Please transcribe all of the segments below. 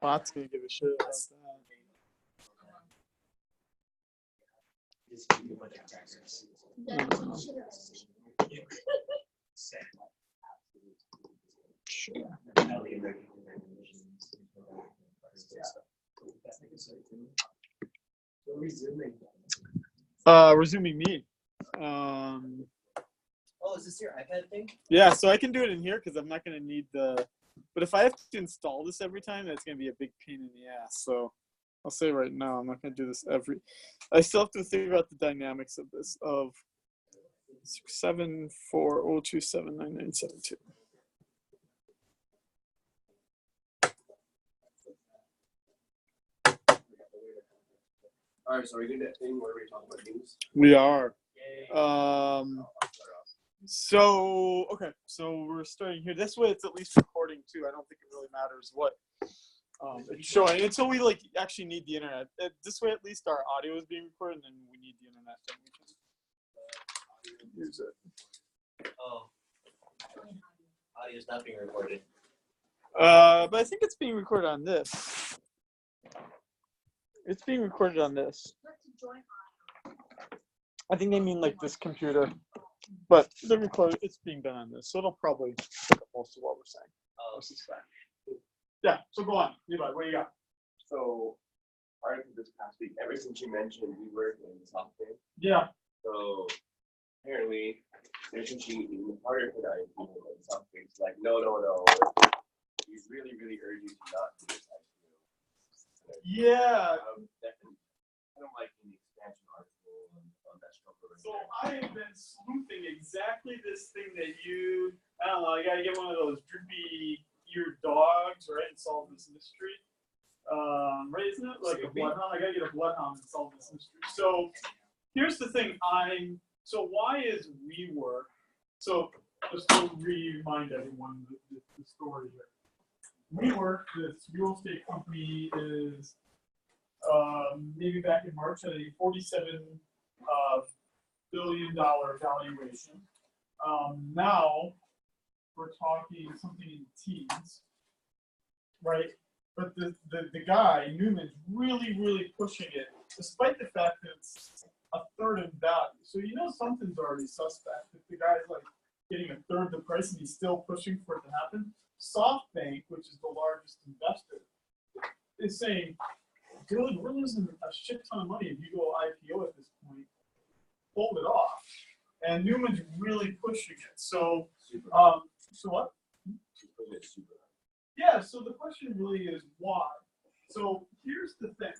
Bot's gonna give a shit about that. Sure. Resuming me. Oh, is this your iPad thing? Yeah, so I can do it in here because I'm not gonna need the. But if I have to install this every time, that's gonna be a big pain in the ass. So I'll say right now, I'm not gonna do this every. I still have to figure out the dynamics of this. Of 67402799972. All right, so are we doing that thing where we talk about news? We are. So okay, so we're starting here. This way, it's at least recording too. I don't think it really matters what it's showing until we like actually need the internet. This way, at least our audio is being recorded, and then we need the internet. Then we can use it. Oh, audio is not being recorded. But I think it's being recorded on this. It's being recorded on this. I think they mean like this computer, but the record it's being done on this, so it'll probably pick up most of what we're saying. Yeah. So go on, Levi. What do you got? So, prior to this past week, ever since you mentioned we work in software, Yeah. so apparently there's some cheating even harder for that in software. It's like, no. We really, really urge you to not do this. Yeah. I don't like the expansion article on that structure. So I have been sleuthing exactly this thing that you. I don't know. I gotta get one of those droopy-eared dogs, right, and solve this mystery. Right? Isn't it like a bloodhound? I gotta get a bloodhound and solve this mystery. So here's the thing. So why is WeWork? So just to remind everyone the story here. WeWork, this real estate company, is maybe back in March at a $47 billion valuation. Now we're talking something in the teens, right? But the guy, Newman's really pushing it, despite the fact that it's a third in value. So you know something's already suspect. If the guy's like getting a third the price and he's still pushing for it to happen. SoftBank, which is the largest investor, is saying, dude, we're losing a shit ton of money if you go IPO at this point. Hold it off. And Newman's really pushing it. So, so what? Yeah, so the question really is why. So here's the thing,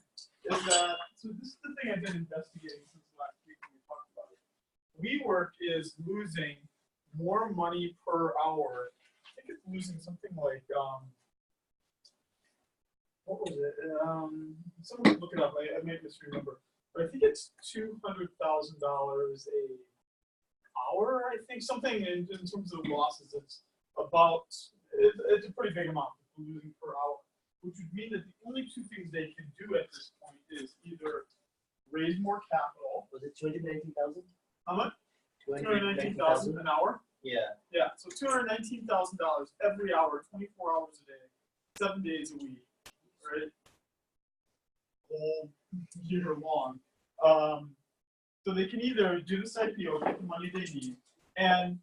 is that, so this is the thing I've been investigating since last week when we talked about it. WeWork is losing more money per hour. I think it's losing something like, what was it? Someone can look it up. I may misremember. But I think it's $200,000 a hour. I think something in terms of losses. It's about. It's a pretty big amount losing per hour, which would mean that the only two things they can do at this point is either raise more capital. Was it 219,000? How much? 219,000 an hour. Yeah. Yeah. So $219,000 every hour, 24 hours a day, 7 days a week, right? Whole year long. So they can either do this IPO, get the money they need, and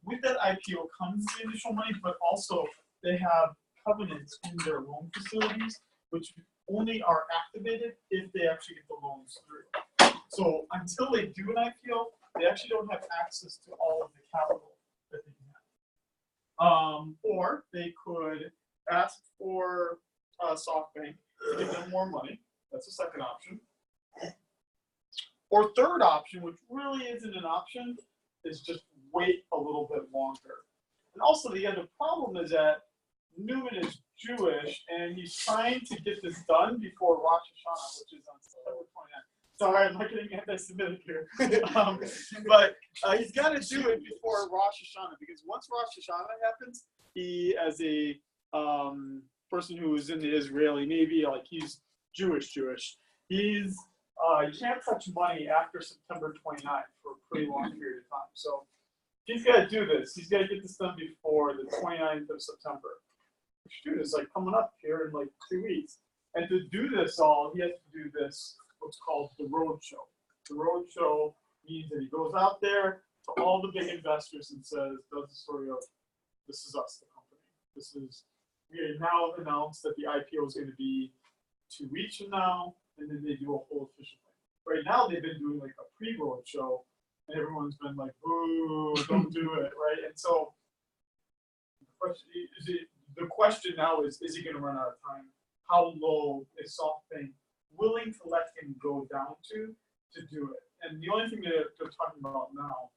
with that IPO comes the initial money, but also they have covenants in their loan facilities, which only are activated if they actually get the loans through. So until they do an IPO, they actually don't have access to all of the capital that they can have. Or they could ask for SoftBank to give them more money. That's the second option. Or third option, which really isn't an option, is just wait a little bit longer. And also the other problem is that Newman is Jewish and he's trying to get this done before Rosh Hashanah, which is on September 29th. Sorry, I'm not getting anti-Semitic here. But he's got to do it before Rosh Hashanah, because once Rosh Hashanah happens, he, as a person who is in the Israeli Navy, like he's Jewish, he's you can't touch money after September 29th for a pretty long period of time. So he's got to do this. He's got to get this done before the 29th of September. shoot, is like coming up here in like 2 weeks. And to do this all, he has to do this, what's called the road show. The road show means that he goes out there to all the big investors and says, does the story of, this is us, the company. We have now announced that the IPO is going to be 2 weeks from now, and then they do a whole official thing. Right now, they've been doing like a pre-road show, and everyone's been like, boo, don't do it, right? And so the question now is he going to run out of time? How low is SoftBank willing to let him go down to do it? And the only thing that they're talking about now,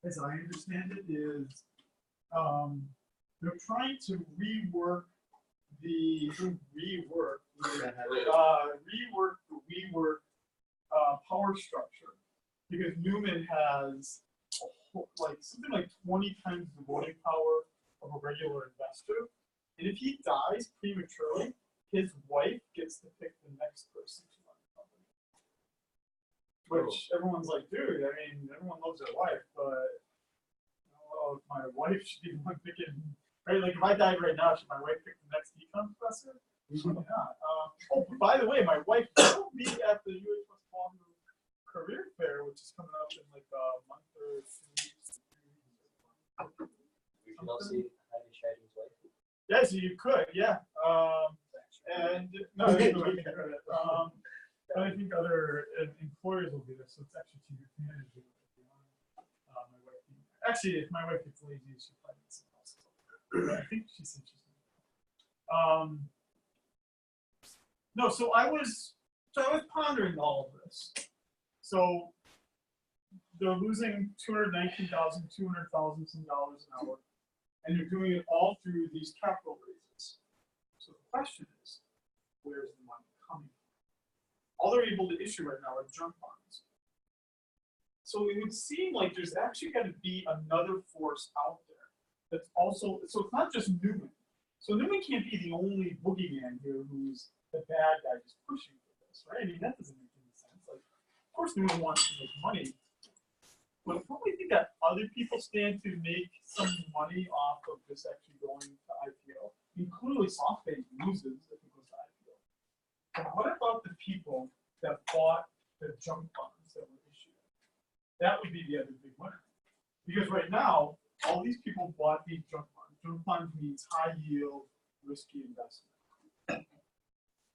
as I understand it, is they're trying to rework the power structure, because Newman has something like 20 times the voting power of a regular investor. And if he dies prematurely, his wife gets to pick the next person to run the company. Which everyone's like, dude, I mean, everyone loves their wife, but I don't know if my wife should be the one picking, right? Like, if I died right now, should my wife pick the next econ professor? Probably not. Oh, by the way, my wife will be at the UH West Palm Career Fair, which is coming up in like a month or 2 weeks. We can all see Heidi Shading's wife. Yes, you could, yeah. And no, you could. I think other employers will do this, so it's actually to your advantage. My wife, actually, if my wife gets lazy, she'll probably get some else. I think she said she's going to. No, so I was pondering all of this. So they're losing $219,000 some dollars an hour, and they're doing it all through these capital raises. So the question is, where's the money coming from? All they're able to issue right now are junk bonds. So it would seem like there's actually got to be another force out there that's also, so it's not just Newman. So Newman can't be the only boogeyman here who's the bad guy just pushing for this, right? I mean, that doesn't make any sense. Like, of course Newman wants to make money, but don't we think that other people stand to make some money off of this actually going to IPO? I mean, clearly SoftBank loses if it goes to IPO. But what about the people that bought the junk bonds that were issued? That would be the other big winner. Because right now, all these people bought these junk bonds. Junk bonds means high yield, risky investment.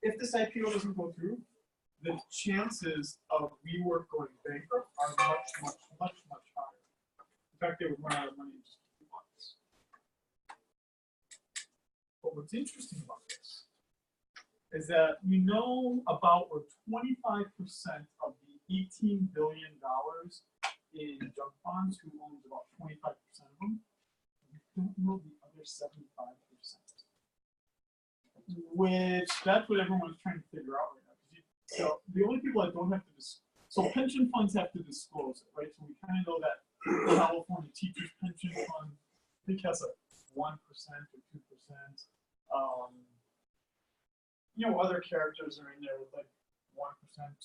If this IPO doesn't go through, the chances of WeWork going bankrupt are much higher. In fact, they would run out of money in just a few months. But what's interesting about this is that we know about where 25% of the $18 billion in junk bonds, who owns about 25% of them. We don't know the other 75%. Which, that's what everyone's trying to figure out right now. So the only people that don't have to so pension funds have to disclose it, right? So we kind of know that the California Teachers Pension Fund, I think, has a 1% or 2%. You know, other characters are in there with like 1%,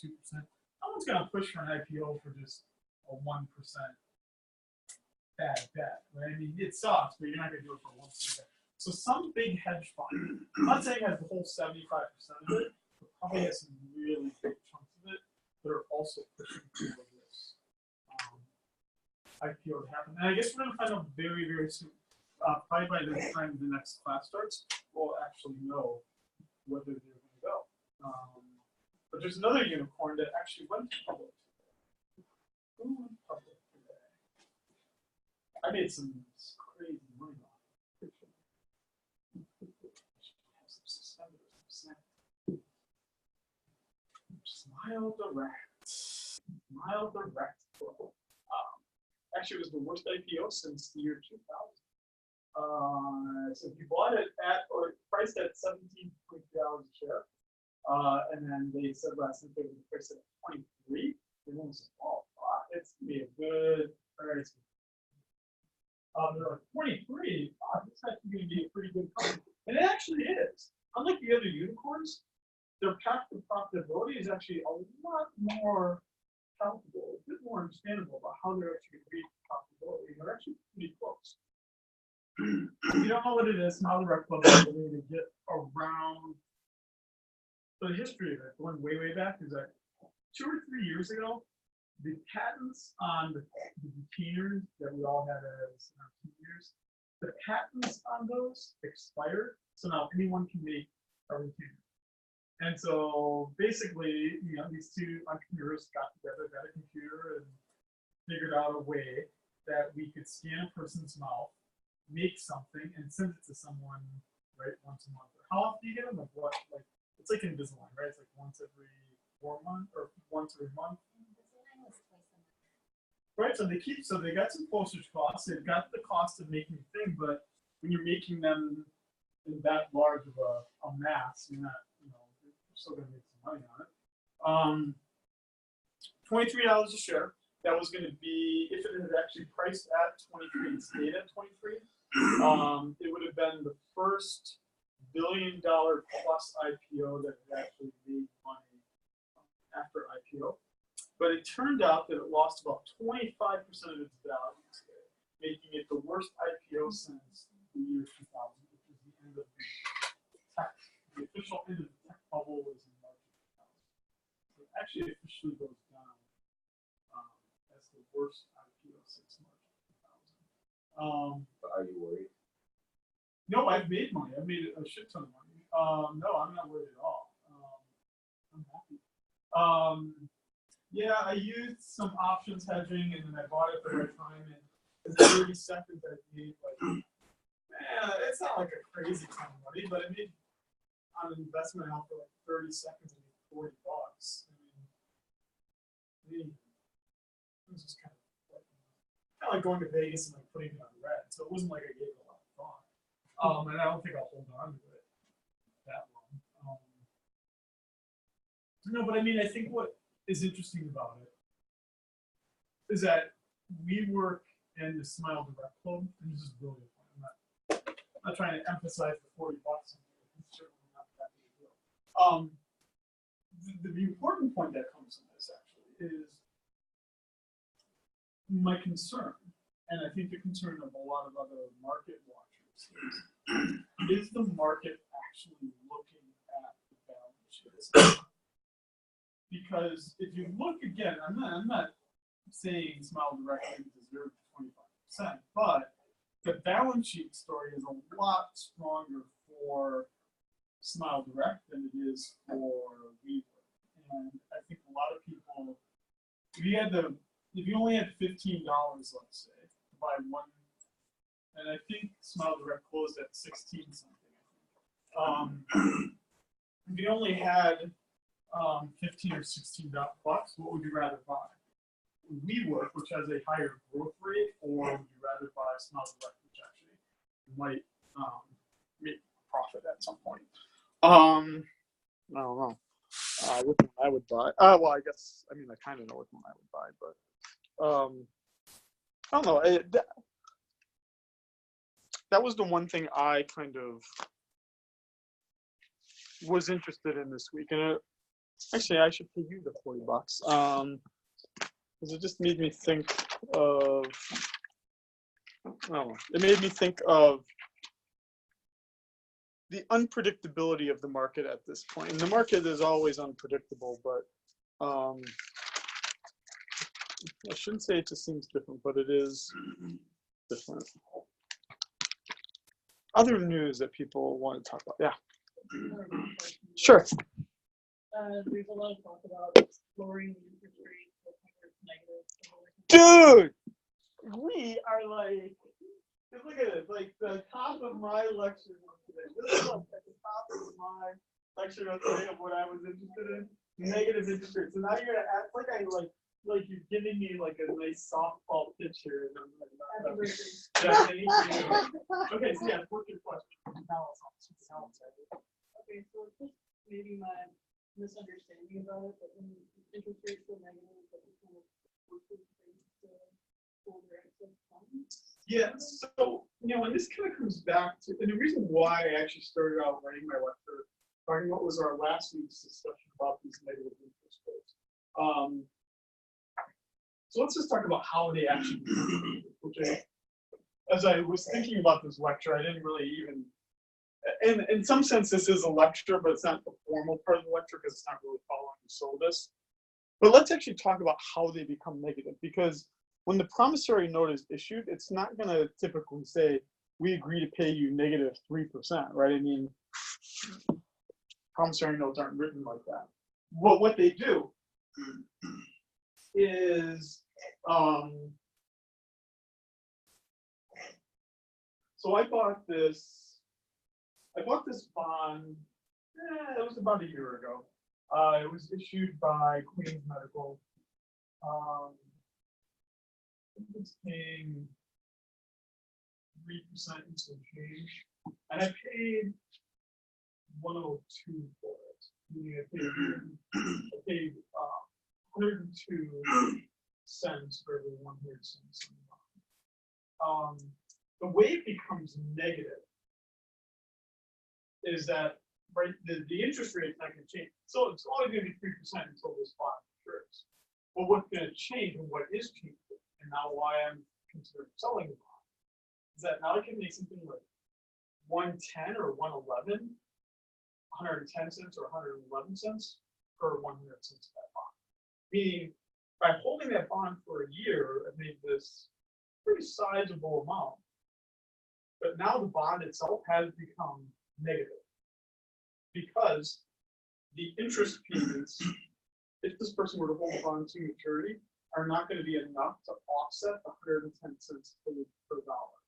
2%. No one's gonna push for an IPO for just a 1% bad bet, right? I mean, it sucks, but you're not gonna do it for 1%. So some big hedge fund, I'm not saying it has the whole 75% of it, but probably has some really big chunks of it that are also pushing for this IPO to happen. And I guess we're gonna find out very, very soon. Probably by the time the next class starts, we'll actually know whether they're gonna go. But there's another unicorn that actually went public today. Who went public today? I made some crazy money on it. Smile Direct. Smile Direct. Actually, it was the worst IPO since the year 2000. So if you bought it at or priced at $17.3 a share, and then they said last night they would price it at 23. Everyone said, "Oh, it's gonna be a good price." They're like 23. This is actually going to be a pretty good company, and it actually is. Unlike the other unicorns, their path to profitability is actually a lot more palatable, a bit more understandable about how they're actually going to reach profitability. They're actually pretty close. if you don't know what it is, Smile Direct Club is a way to get around the history of it, going way, way back, is that 2 or 3 years ago, the patents on the retainers that we all had as teenagers, the patents on those expired, so now anyone can make a retainer. And so basically, these two entrepreneurs got together, got a computer, and figured out a way that we could scan a person's mouth, make something, and send it to someone, right, once a month. How often do you get them? Like what? Like it's like Invisalign, right? It's like once every 4 months or once every month. Right, so they got some postage costs. They've got the cost of making the thing, but when you're making them in that large of a mass, you're not, you're still gonna make some money on it. $23 a share. That was going to be, if it had actually priced at 23 and stayed at 23, it would have been the first $1 billion plus IPO that had actually made money after IPO. But it turned out that it lost about 25% of its value today, making it the worst IPO since the year 2000, which is the end of the tech. The official end of the tech bubble was in March of 2000. So it actually officially goes down as the worst IPO since March of 2000. But are you worried? No, I've made money. I've made a shit ton of money. No, I'm not worried at all. I'm happy. Yeah, I used some options hedging, and then I bought it at the right time. And in 30 seconds, I made man, it's not like a crazy ton of money, but I made on an investment out for like 30 seconds, I made $40. I mean, it was just kind of like going to Vegas and like putting it on red. So it wasn't like I gave it a lot of thought. And I don't think I'll hold on to it that long. No, but I mean, I think what is interesting about it is that WeWork and the Smile Direct Club, and this is really important. I'm not trying to emphasize the $40. It's certainly not that big a deal. The important point that comes from this actually is my concern, and I think the concern of a lot of other market watchers is the market actually looking at the balance sheet? Because if you look again, I'm not saying Smile Direct deserves 25%, but the balance sheet story is a lot stronger for Smile Direct than it is for WeWork. And I think a lot of people, if you only had $15, let's say, to buy one, and I think Smile Direct closed at 16 something. If you only had 15 or 16 bucks, what would you rather buy? WeWork, which has a higher growth rate, or would you rather buy Smile Direct, which actually might make a profit at some point? I don't know. Which one I would buy? Well, I guess I kind of know which one I would buy, but I don't know. That was the one thing I kind of was interested in this week, and actually, I should pay you the $40, because it just made me think of. It made me think of the unpredictability of the market at this point. And the market is always unpredictable, but I shouldn't say it just seems different, but it is different. Other news that people want to talk about, yeah. Sure. There's a lot of talk about lowering the interest rate, negative. Dude, we are like, look at it, like the top of my lecture notes today. This is like at the top of my lecture notes today of what I was interested in, negative interest rates. So now you're gonna act like like you're giving me like a nice softball pitch here. And I'm like, okay, so yeah, what's your question? Okay, so it's just maybe my misunderstanding about it, but when interest rates are negative, but we kind of forces things to hold their excess funds. Yeah, so and this kind of comes back to, and the reason why I actually started out writing my lecture, talking about was our last week's discussion about these negative interest rates. So let's just talk about how they actually work, okay? as I was thinking about this lecture, I didn't really even, in some sense, this is a lecture, but it's not the formal part of the lecture because it's not really following the syllabus. But let's actually talk about how they become negative, because when the promissory note is issued, it's not going to typically say, we agree to pay you -3%, right? I mean, promissory notes aren't written like that. But what they do is, so I bought this bond, it was about a year ago. It was issued by Queens Medical. I think it's paying 3% and some change. And I paid 102 for it. Meaning I paid 102 cents for every 100 cents. The way it becomes negative is that, right, the interest rate is not going to change. So it's only going to be 3% until this bond matures. But what's going to change, and what is changing, and now why I'm considering selling the bond, is that now I can make something like 110 or 111, 110 cents or 111 cents per 100 cents of that bond. Meaning, by holding that bond for a year, I made this pretty sizable amount. But now the bond itself has become negative because the interest payments, if this person were to hold the bond to maturity, are not going to be enough to offset the 110 cents per dollar.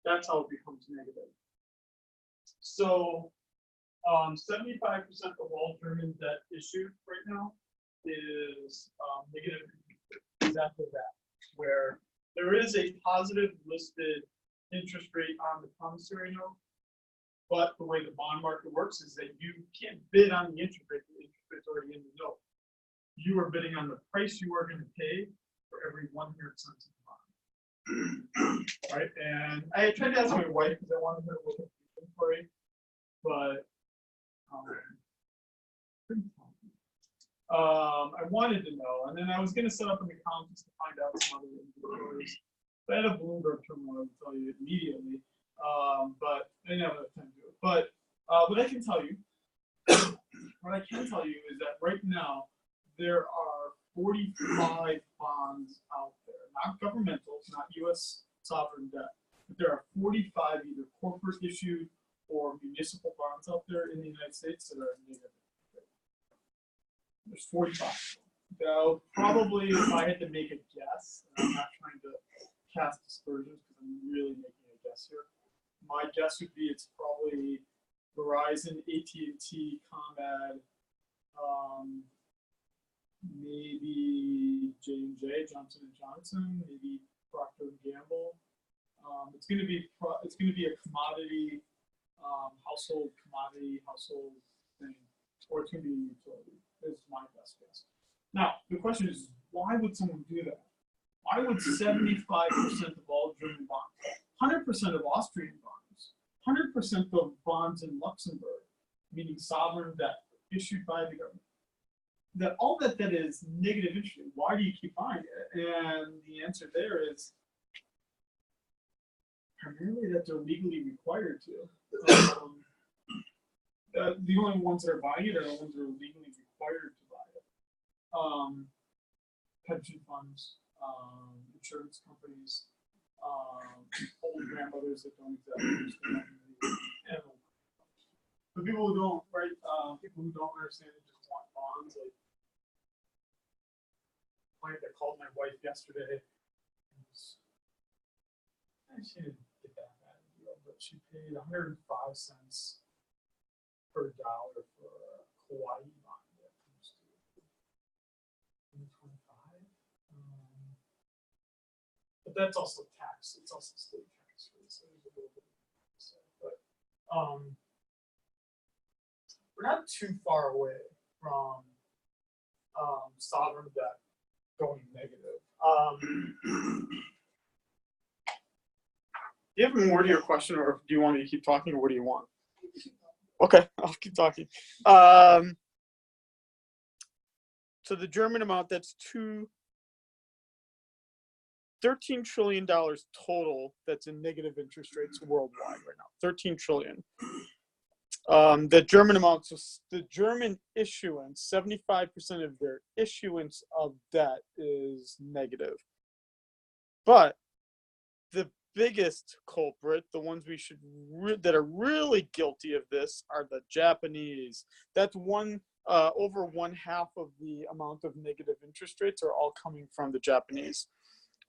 That's how it becomes negative. So 75% of all German debt issued right now is negative exactly that, where there is a positive listed interest rate on the promissory note, but the way the bond market works is that you can't bid on the interest rate. The interest rate's already in the note. You are bidding on the price you are going to pay for every 100 cents of the bond. Right? And I tried to ask my wife because I wanted her to look at the inventory, but I wanted to know, and then I was going to set up an account just to find out some other inventories. I had a Bloomberg terminal, I would tell you immediately, but I didn't have enough time to do it. But what I can tell you, is that right now there are 45 bonds out there, not governmental, not U.S. sovereign debt, but there are 45 either corporate issued or municipal bonds out there in the United States that are negative. There's 45. So probably, if I had to make a guess, and I'm not trying to cast aspersions because I'm really making a guess here. My guess would be it's probably Verizon, AT&T, ComEd, maybe J&J, Johnson & Johnson, maybe Procter & Gamble. It's going to be a commodity, household thing, or it's going to be a utility. Is my best guess. Now the question is, why would someone do that? Why would 75% of all German bonds, 100% of Austrian bonds, 100% of bonds in Luxembourg, meaning sovereign debt issued by the government, that all that is negative interest rate, why do you keep buying it? And the answer there is primarily that they're legally required to. The only ones that are buying it are the ones that are legally required to buy it. Pension funds, insurance companies, old grandmothers that don't exactly understand. The people who don't, right? People who don't understand and just want bonds. Like, I called my wife yesterday. She didn't get that bad a deal, but she paid 105 cents per dollar for a Hawaii bond that comes to 25. But that's also tax. It's also state tax rate, so there's a little bit of say. But we're not too far away from sovereign debt going negative. Do you have more to your question, or do you want me to keep talking, or what do you want? Okay, I'll keep talking. So the German amount, that's $13 trillion total that's in negative interest rates worldwide right now. 13 trillion. The German amounts, the German issuance, 75% of their issuance of debt is negative. But the biggest culprit, the ones we should that are really guilty of this, are the Japanese. That's over 1/2 of the amount of negative interest rates are all coming from the Japanese.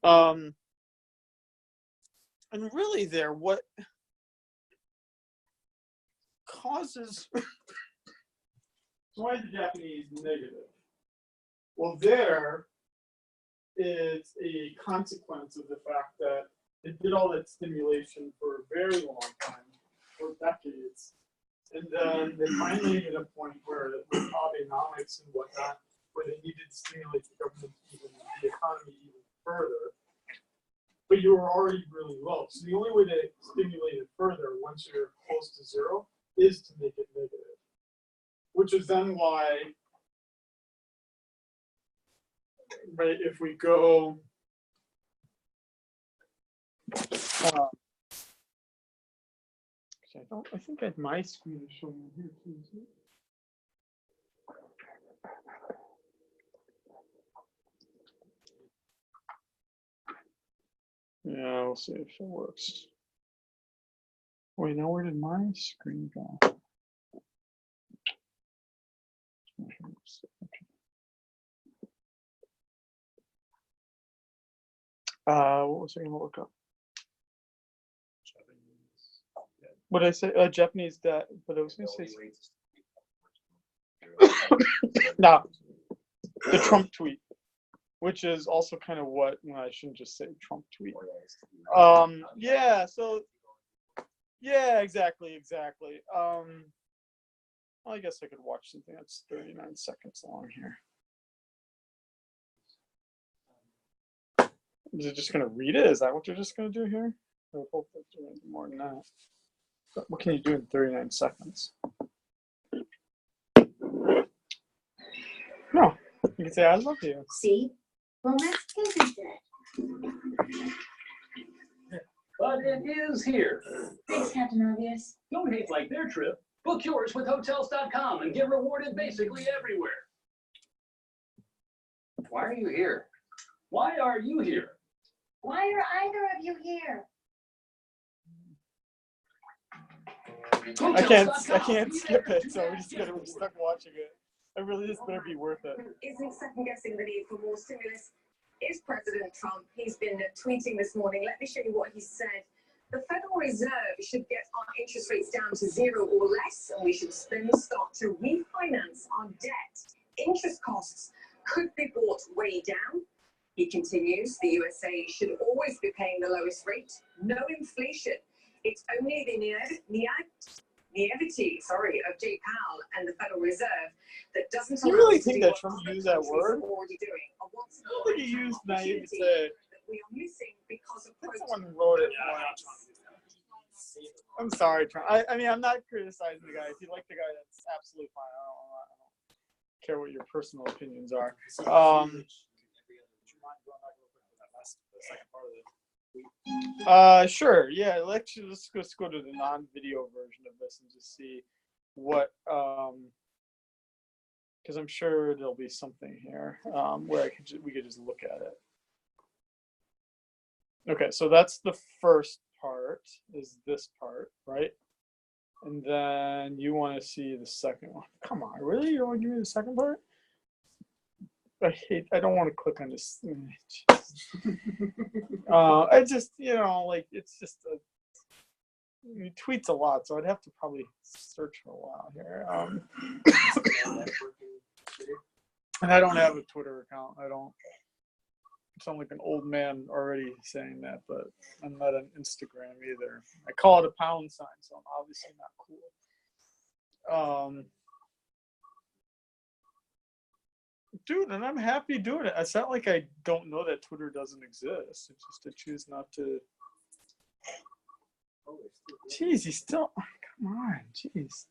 And really, what causes why the Japanese negative? Well, there is a consequence of the fact that it did all that stimulation for a very long time, for decades, and then they finally hit a point where with Abenomics and whatnot, where they needed to stimulate the government, the economy even further. But you were already really low, so the only way to stimulate it further once you're close to zero is to make it negative, which is then why, right, if we go, I think my screen is showing here too, isn't it? Yeah, we'll see if it works. Wait, now where did my screen go? What was I going to look up? What did I say? Japanese debt, but I was going to say. No, the Trump tweet, which is also kind of what, I shouldn't just say Trump tweet. Yeah, so, yeah, exactly. Well, I guess I could watch something that's 39 seconds long here. Is it just going to read it? Is that what you're just going to do here? I would hope that's doing more than that. But what can you do in 39 seconds? No, you can say, I love you. See? Romance isn't dead. But it is here. Thanks, Captain Obvious. Don't hate like their trip. Book yours with Hotels.com and get rewarded basically everywhere. Why are you here? Why are you here? Why are either of you here? I can't skip it, so we're stuck watching it. I really just better be worth it. Isn't second-guessing the need for more stimulus is President Trump. He's been tweeting this morning. Let me show you what he said. The Federal Reserve should get our interest rates down to 0 or less, and we should then start to refinance our debt. Interest costs could be brought way down. He continues, the USA should always be paying the lowest rate. No inflation. It's only the naivety, of Jay Powell and the Federal Reserve that doesn't You allow really us to think do that what Trump other used that countries word? are already doing. A once in a I don't think he lifetime used opportunity naivete. that we are missing because of I think quote, someone wrote it once. I'm sorry, Trump. I mean, I'm not criticizing the guy. If you like the guy, that's absolutely fine. I don't care what your personal opinions are. Sure. Yeah. Let's go to the non-video version of this and just see what. Because I'm sure there'll be something here where we could just look at it. Okay, so that's the first part. Is this part, right? And then you want to see the second one. Come on, really? You want to give me the second part? I don't want to click on this. I just, it's just he tweets a lot, so I'd have to probably search for a while here. And I don't have a Twitter account. I don't sound like an old man already saying that, but I'm not on Instagram either. I call it a pound sign, so I'm obviously not cool. Dude, and I'm happy doing it. It's not like I don't know that Twitter doesn't exist. It's just I choose not to. Jeez, he still. Come on, jeez.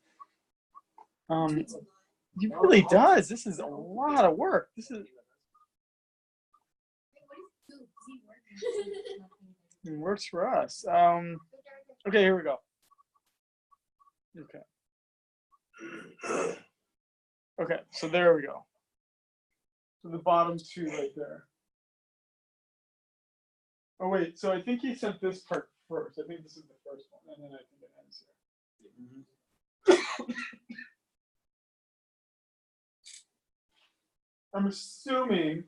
He really does. This is a lot of work. This is. It works for us. Okay, here we go. Okay. Okay, so there we go. So the bottom two right there. Oh wait, so I think he sent this part first. I think this is the first one, and then I think it ends here. I'm assuming.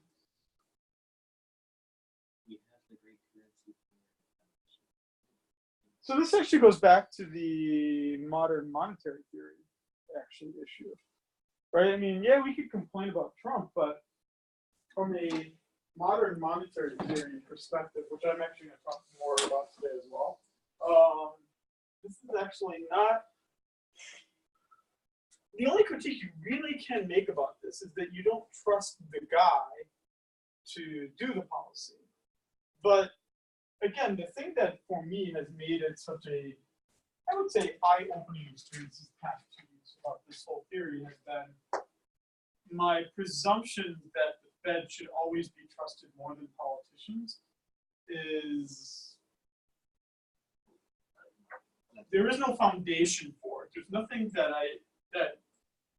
So this actually goes back to the modern monetary theory actually issue, right? I mean, yeah, we could complain about Trump, but from a modern monetary theory perspective, which I'm actually going to talk more about today as well, this is actually not. The only critique you really can make about this is that you don't trust the guy to do the policy. But again, the thing that for me has made it such a, I would say, eye-opening experience these past 2 weeks about this whole theory has been my presumption that the Fed should always be trusted more than politicians is there is no foundation for it. There's nothing that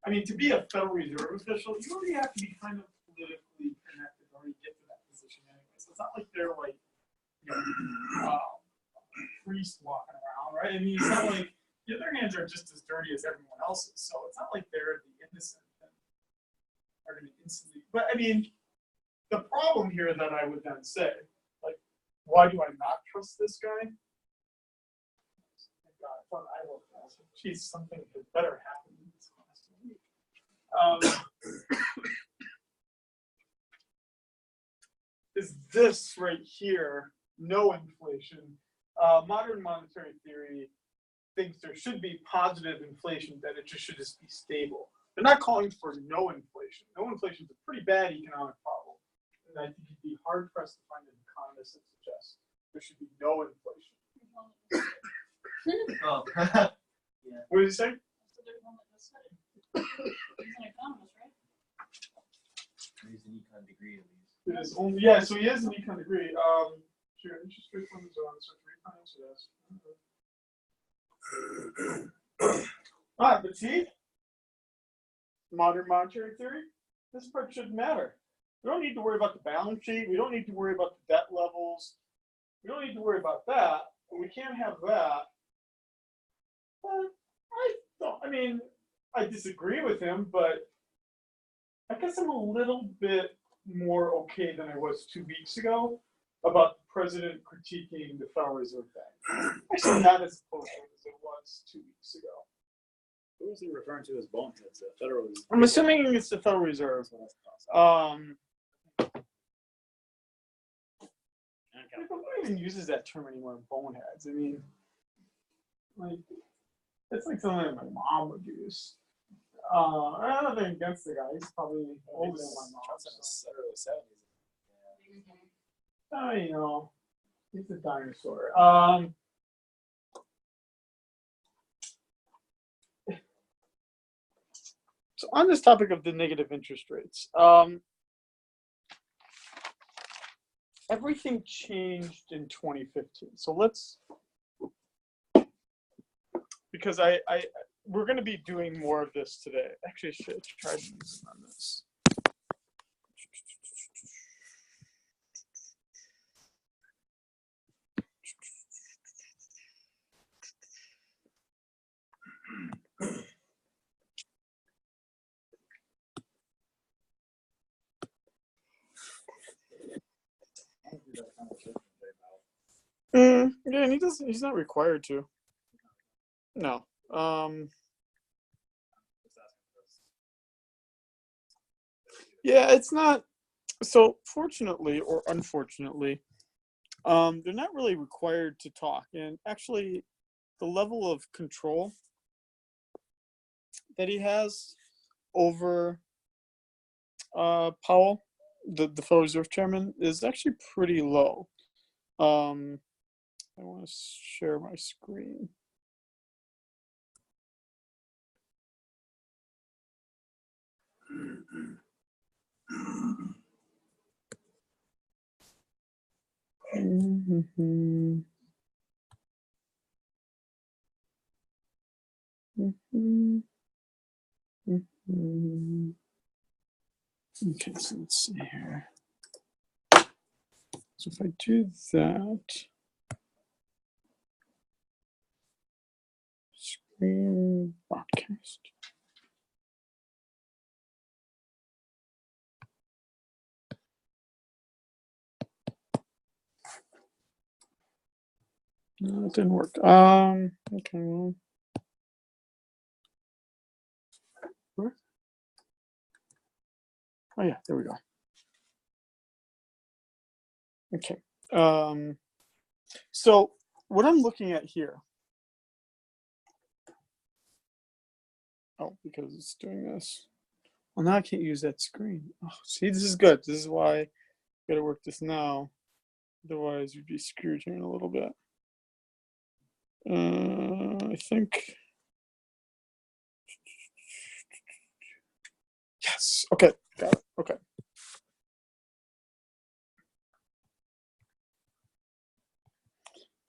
I mean, to be a Federal Reserve official, you already have to be kind of politically connected to already get to that position anyway. So it's not like they're like, priests walking around, right? I mean, it's not like their hands are just as dirty as everyone else's. So it's not like they're the innocent and are going to instantly. But I mean, the problem here that I would then say, like, why do I not trust this guy? Thank God, I thought I was. Geez, something had better happen this last week. Is this right here, no inflation. Modern monetary theory thinks there should be positive inflation, that it should just be stable. They're not calling for no inflation. No inflation is a pretty bad economic problem. And I think you'd be hard pressed to find an economist that suggests there should be no inflation. Oh. Yeah. What did you say? So there's one that just said it. He's an economist, right? He's an econ degree at least. It is only, yeah, so he has an econ degree. Sure, interest rate funds on such refinance, yes. But see, modern monetary theory, this part shouldn't matter. We don't need to worry about the balance sheet. We don't need to worry about the debt levels. We don't need to worry about that. But we can't have that. I mean, I disagree with him, but I guess I'm a little bit more okay than I was 2 weeks ago about the president critiquing the Federal Reserve Bank. Actually, not as opposed as it was 2 weeks ago. Who was he referring to as boneheads? The Federal Reserve? I'm assuming it's the Federal Reserve. Nobody even uses that term anymore, boneheads. I mean, like, it's like something that my mom would use. I have nothing against the guy. He's probably older than my mom. So. Early 70s. You know, he's a dinosaur. So on this topic of the negative interest rates, everything changed in 2015. So let's, because we're going to be doing more of this today. Actually, I should try to use on this. Yeah, and he doesn't. He's not required to. No. Yeah, it's not. So, fortunately or unfortunately, they're not really required to talk. And actually, the level of control that he has over Powell, the Federal Reserve Chairman, is actually pretty low. I want to share my screen. Mm-hmm. Mm-hmm. Mm-hmm. Okay, so let's see here. So if I do that, screen broadcast. No, it didn't work. Okay, well. Where? Oh yeah, there we go. Okay. So what I'm looking at here. Oh, because it's doing this. Well, now I can't use that screen. Oh, see, this is good. This is why I gotta work this now. Otherwise, you'd be screwed here in a little bit. I think. Yes. Okay. Got it. Okay.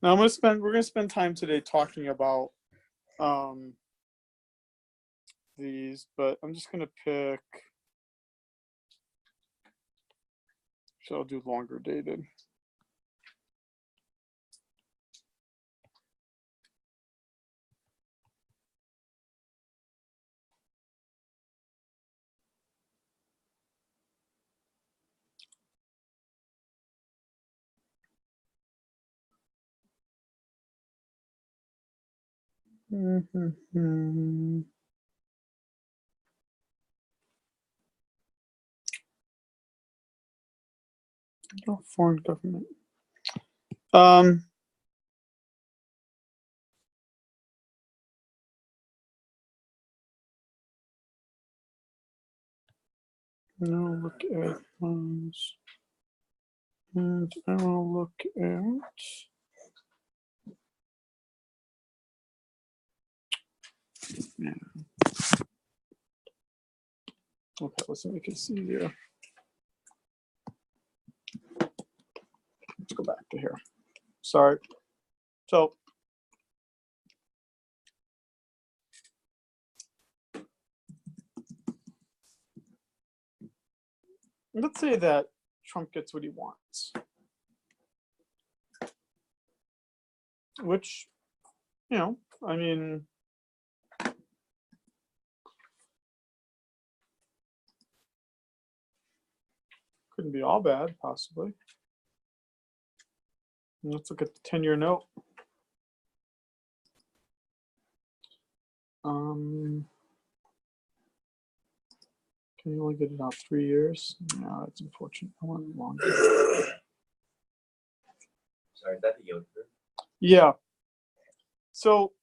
Now we're gonna spend time today talking about these, but I'm just gonna pick. So I'll do longer dated. Mm-hmm. No foreign government. No, look at ones. And I will look at. Yeah. Okay, let's make it easier. Let's go back to here. Sorry. So let's say that Trump gets what he wants, which, you know, I mean, couldn't be all bad, possibly. And let's look at the 10-year note. Can you only get it out 3 years? No, that's unfortunate. I want it longer. Sorry, is that the yield curve? Yeah. So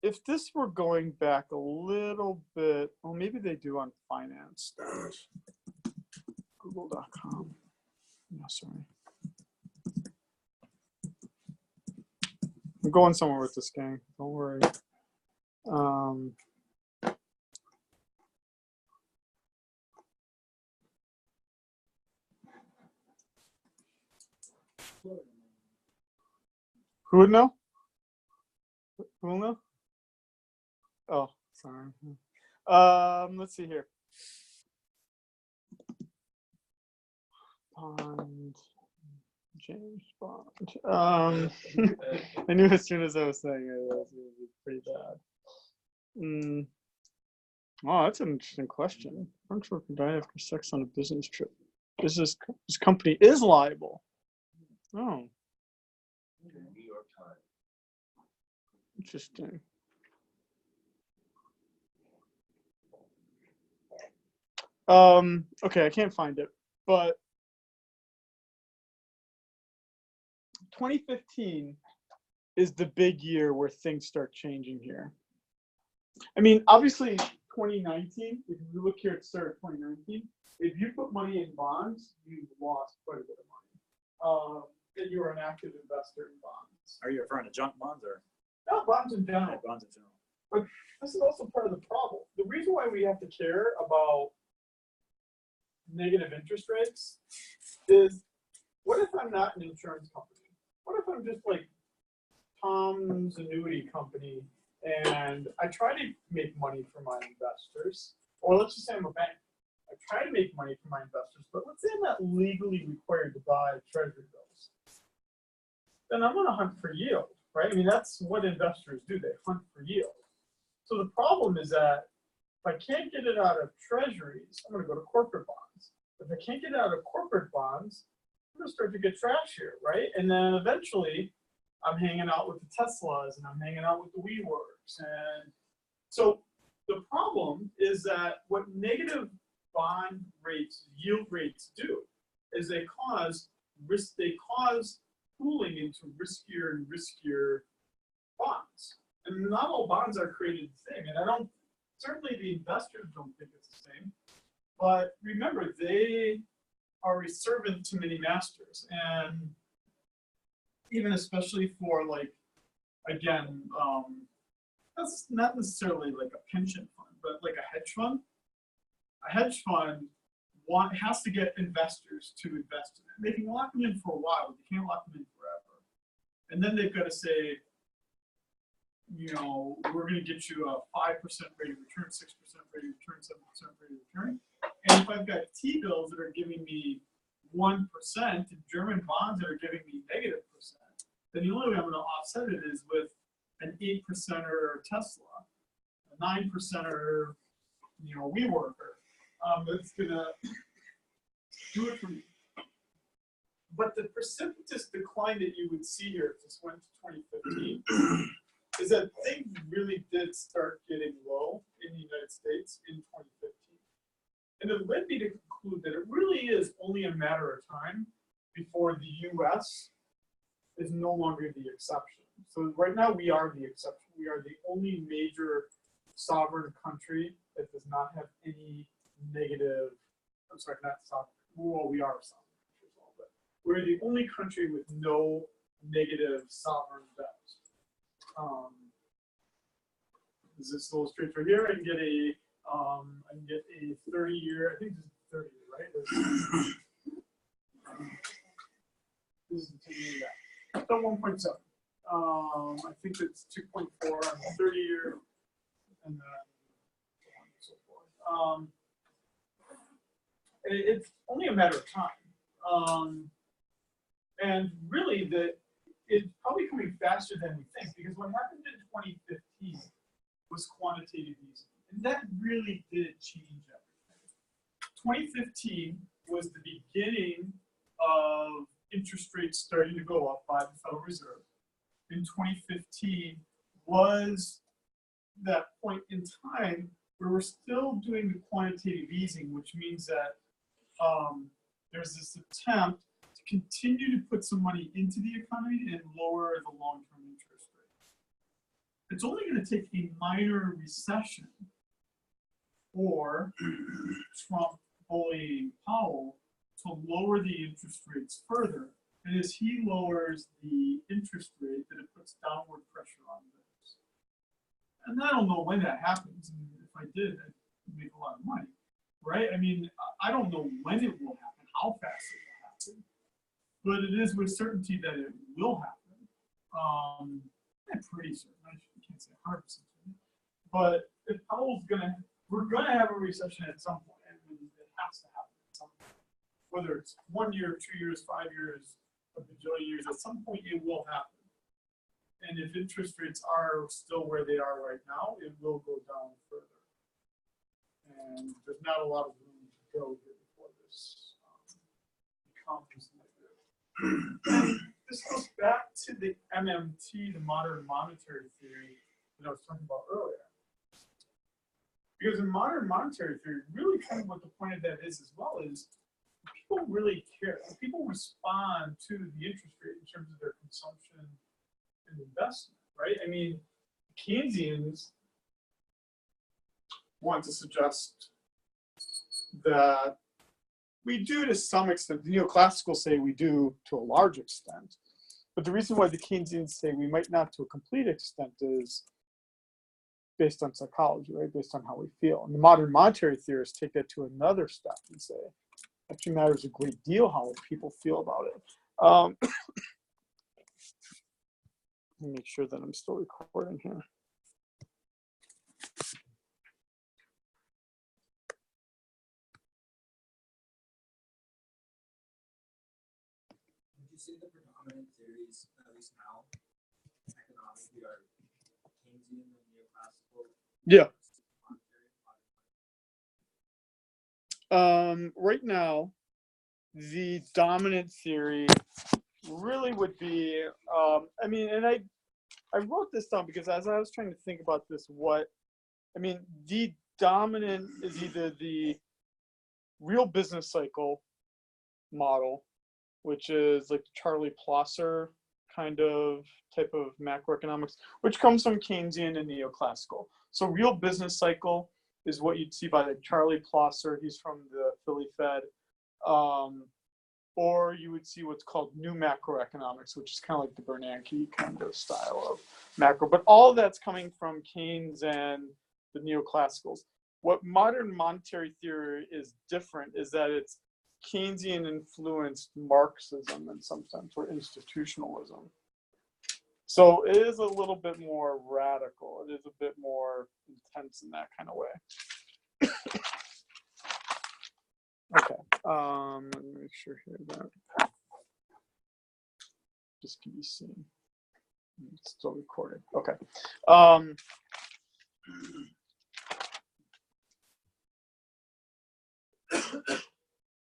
if this were going back a little bit, well, maybe they do on finance. Google.com. No, sorry. I'm going somewhere with this gang. Don't worry. Who would know? Who will know? Oh, sorry. Let's see here. Bond. James Bond. I knew as soon as I was saying it was going to be pretty bad. Oh, that's an interesting question. French worker died after sex on a business trip. This company is liable. Oh, New York Times. interesting. Okay, I can't find it, but 2015 is the big year where things start changing here. I mean, obviously 2019, if you look here at the start of 2019, if you put money in bonds, you've lost quite a bit of money. And you're an active investor in bonds. Are you referring to junk bonds or No, bonds in general. bonds in general? But this is also part of the problem. The reason why we have to care about negative interest rates is what if I'm not an insurance company? What if I'm just like Tom's annuity company and I try to make money for my investors? Or let's just say I'm a bank. I try to make money for my investors, but let's say I'm not legally required to buy treasury bills. Then I'm going to hunt for yield, right? I mean, that's what investors do. They hunt for yield. So the problem is that if I can't get it out of treasuries, I'm going to go to corporate bonds. If I can't get it out of corporate bonds, I'm going to start to get trashier, right? And then eventually, I'm hanging out with the Teslas and I'm hanging out with the WeWorks. And so the problem is that what negative bond rates, yield rates do is they cause pooling into riskier and riskier bonds. And not all bonds are created the same. And certainly the investors don't think it's the same. But remember, they are a servant to many masters. And even especially for like, again, that's not necessarily like a pension fund, but like a hedge fund. A hedge fund has to get investors to invest in it. They can lock them in for a while, but they can't lock them in forever. And then they've got to say, you know, we're going to get you a 5% rate of return, 6% rate of return, 7% rate of return. And if I've got T-bills that are giving me 1% and German bonds that are giving me -%, then the only way I'm going to offset it is with an 8%er Tesla, a 9%er, you know, WeWorker. That's going to do it for me. But the precipitous decline that you would see here if this went to 2015 is that things really did start getting low in the United States in 2015. And it led me to conclude that it really is only a matter of time before the US is no longer the exception. So right now we are the exception. We are the only major sovereign country that does not have any negative, I'm sorry, not sovereign, well, we are a sovereign country as well, but we're the only country with no negative sovereign debt. Is this illustrates right here? I can get a 30-year. I think this is 30 year, right? This is the 10-year debt. So 1.7. I think it's 2.4 on the 30-year, and then so on and so forth. It's only a matter of time, and really it's probably coming faster than we think, because what happened in 2015 was quantitative easing, and that really did change everything. 2015 was the beginning of interest rates starting to go up by the Federal Reserve. In 2015 was that point in time where we're still doing the quantitative easing, which means that there's this attempt to continue to put some money into the economy and lower the long-term interest rate. It's only going to take a minor recession or Trump bullying Powell to lower the interest rates further. And as he lowers the interest rate, then it puts downward pressure on those. And I don't know when that happens. And if I did, I'd make a lot of money, right? I mean, I don't know when it will happen, how fast it will happen, but it is with certainty that it will happen. I'm pretty certain. I can't say 100%, but if Powell's we're gonna have a recession at some point, and it has to happen at some point. Whether it's 1 year, 2 years, 5 years, a bajillion years, at some point it will happen. And if interest rates are still where they are right now, it will go down further. And there's not a lot of room to go here before this becomes negative. And this goes back to the MMT, the modern monetary theory that I was talking about earlier. Because in modern monetary theory, really kind of what the point of that is as well is people really care. People respond to the interest rate in terms of their consumption and investment, right? I mean, Keynesians want to suggest that we do to some extent, the neoclassicals say we do to a large extent, but the reason why the Keynesians say we might not to a complete extent is based on psychology, right? Based on how we feel. And the modern monetary theorists take that to another step and say, actually matters a great deal how people feel about it. Let me make sure that I'm still recording here. Would you say the predominant theories, at least now, economically, are Keynesian and neoclassical? Yeah. Right now, the dominant theory really would be, I mean, and I wrote this down because as I was trying to think about this, the dominant is either the real business cycle model, which is like the Charlie Plosser kind of type of macroeconomics, which comes from Keynesian and neoclassical. So real business cycle is what you'd see by the Charlie Plosser. He's from the Philly Fed. Or you would see what's called new macroeconomics, which is kind of like the Bernanke kind of style of macro. But all of that's coming from Keynes and the neoclassicals. What modern monetary theory is different is that it's Keynesian influenced Marxism in some sense, or institutionalism. So it is a little bit more radical. It is a bit more intense in that kind of way. Okay, let me make sure here that this can be seen. It's still recording. Okay.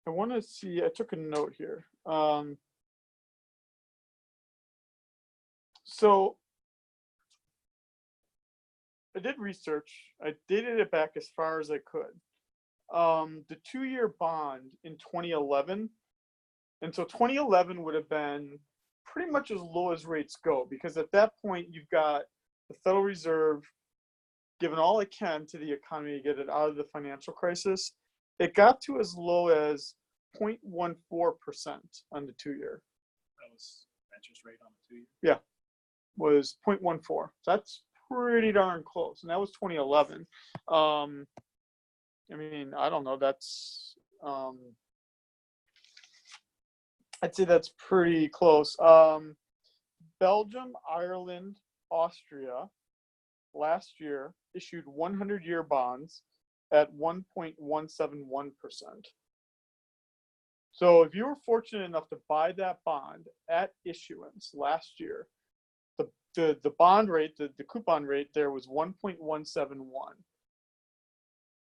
I want to see, I took a note here. So I did research. I dated it back as far as I could. The 2-year bond in 2011, and so 2011 would have been pretty much as low as rates go, because at that point you've got the Federal Reserve giving all it can to the economy to get it out of the financial crisis. It got to as low as 0.14% on the 2-year. That was interest rate on the 2-year. Yeah, was 0.14. That's pretty darn close, and that was 2011. I mean, I don't know. That's I'd say that's pretty close. Belgium, Ireland, Austria last year issued 100-year bonds at 1.171%. So if you were fortunate enough to buy that bond at issuance last year, the bond rate, the coupon rate there was 1.171.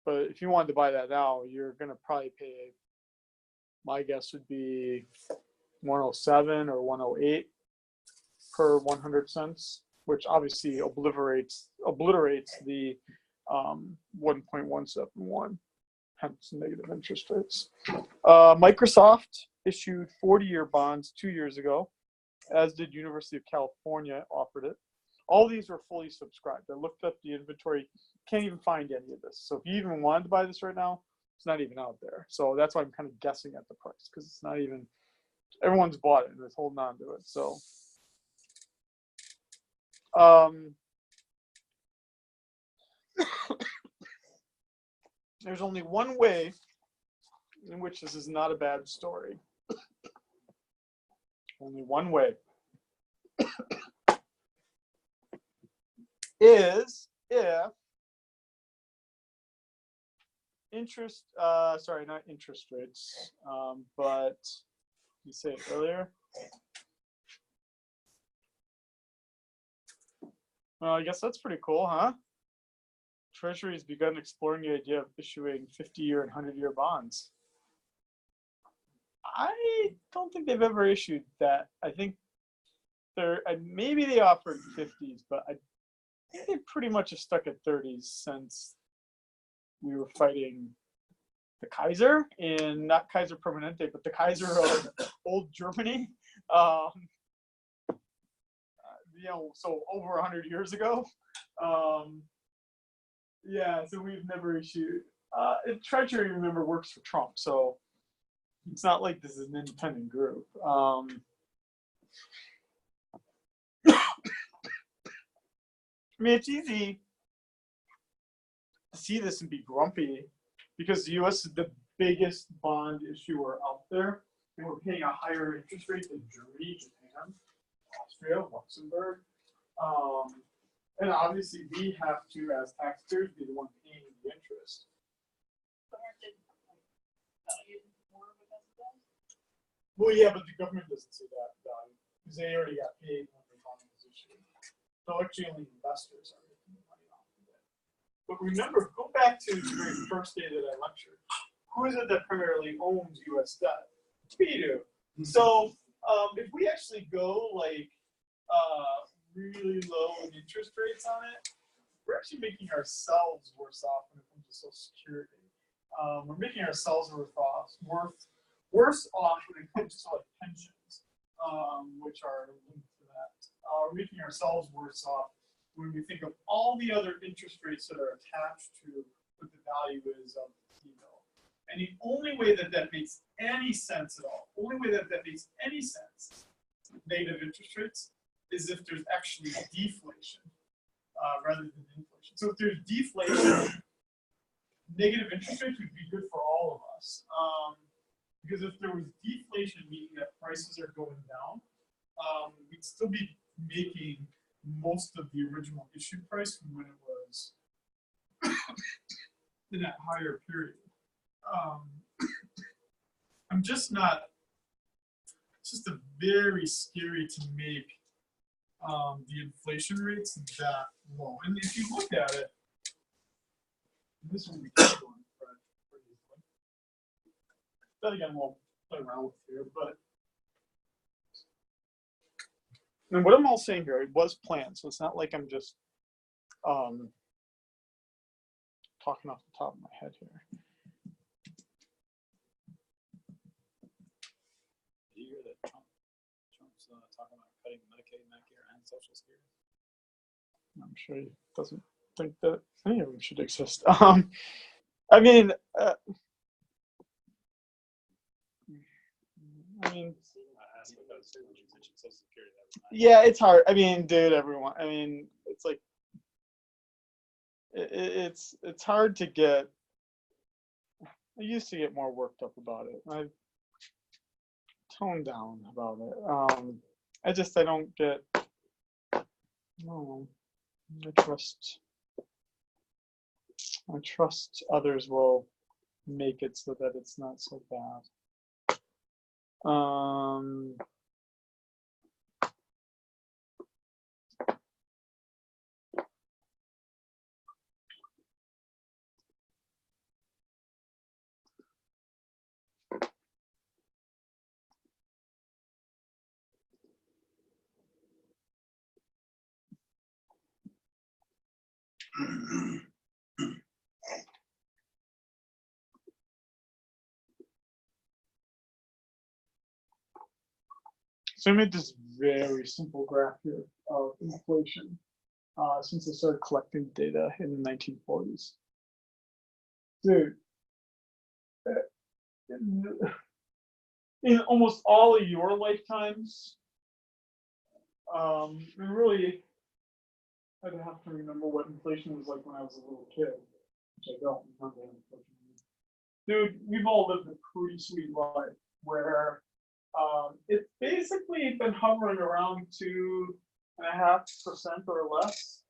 But if you wanted to buy that now, you're going to probably pay, my guess would be 107 or 108 per 100 cents, which obviously obliterates the 1.171, hence negative interest rates. Microsoft issued 40-year bonds 2 years ago, as did University of California offered it. All these were fully subscribed. I looked up the inventory, can't even find any of this. So if you even wanted to buy this right now, it's not even out there. So that's why I'm kind of guessing at the price, because it's not even, everyone's bought it and is holding on to it. So there's only one way in which this is not a bad story. Only one way. Is if interest, sorry, not interest rates, but you say it earlier. Well, I guess that's pretty cool, huh? Treasury has begun exploring the idea of issuing 50-year and 100-year bonds. I don't think they've ever issued that. I think maybe they offered 50s, but I think they pretty much have stuck at 30s since we were fighting the Kaiser, and not Kaiser Permanente, but the Kaiser of old Germany. So over 100 years ago. Yeah, so we've never issued. Treasury, remember, works for Trump, so it's not like this is an independent group. I mean, it's easy to see this and be grumpy because the U.S. is the biggest bond issuer out there, and we're paying a higher interest rate than Germany, Japan, Austria, Luxembourg. And obviously we have to, as taxpayers, be the one paying the interest. But aren't they valued more because of that? Well, yeah, but the government doesn't see that value because they already got paid when the bond was issued. So actually, only investors are making the money off of it. But remember, go back to the very first day that I lectured. Who is it that primarily owns U.S. debt? We do. So if we actually go like really low in interest rates on it, we're actually making ourselves worse off when it comes to Social Security. We're making ourselves worse off when it comes to like pensions, which are linked to that. We're making ourselves worse off when we think of all the other interest rates that are attached to what the value is of the T-bill. And the only way that that makes any sense at all, negative interest rates, is if there's actually deflation rather than inflation. So if there's deflation, negative interest rates would be good for all of us. Because if there was deflation, meaning that prices are going down, we'd still be making most of the original issue price from when it was in that higher period. I'm just not, it's just a very scary to make the inflation rates that low. And if you look at it, this one we keep going pretty easily. Then again, we'll play around with here, but. And what I'm all saying here, it was planned, so it's not like I'm just talking off the top of my head here. Do you hear that Trump's talking about cutting Medicaid, Medicare, and Social Security? I'm sure he doesn't think that any of them should exist. I mean, yeah, it's hard. I mean, dude, everyone. I mean, it's like it's hard to get. I used to get more worked up about it. I've toned down about it. I don't get. No, I trust others will make it so that it's not so bad. So I made this very simple graph here of inflation since I started collecting data in the 1940s. Dude, in almost all of your lifetimes, and really, I'd have to remember what inflation was like when I was a little kid, which I don't remember, unfortunately. Dude, we've all lived a pretty sweet life where it's basically been hovering around 2.5% or less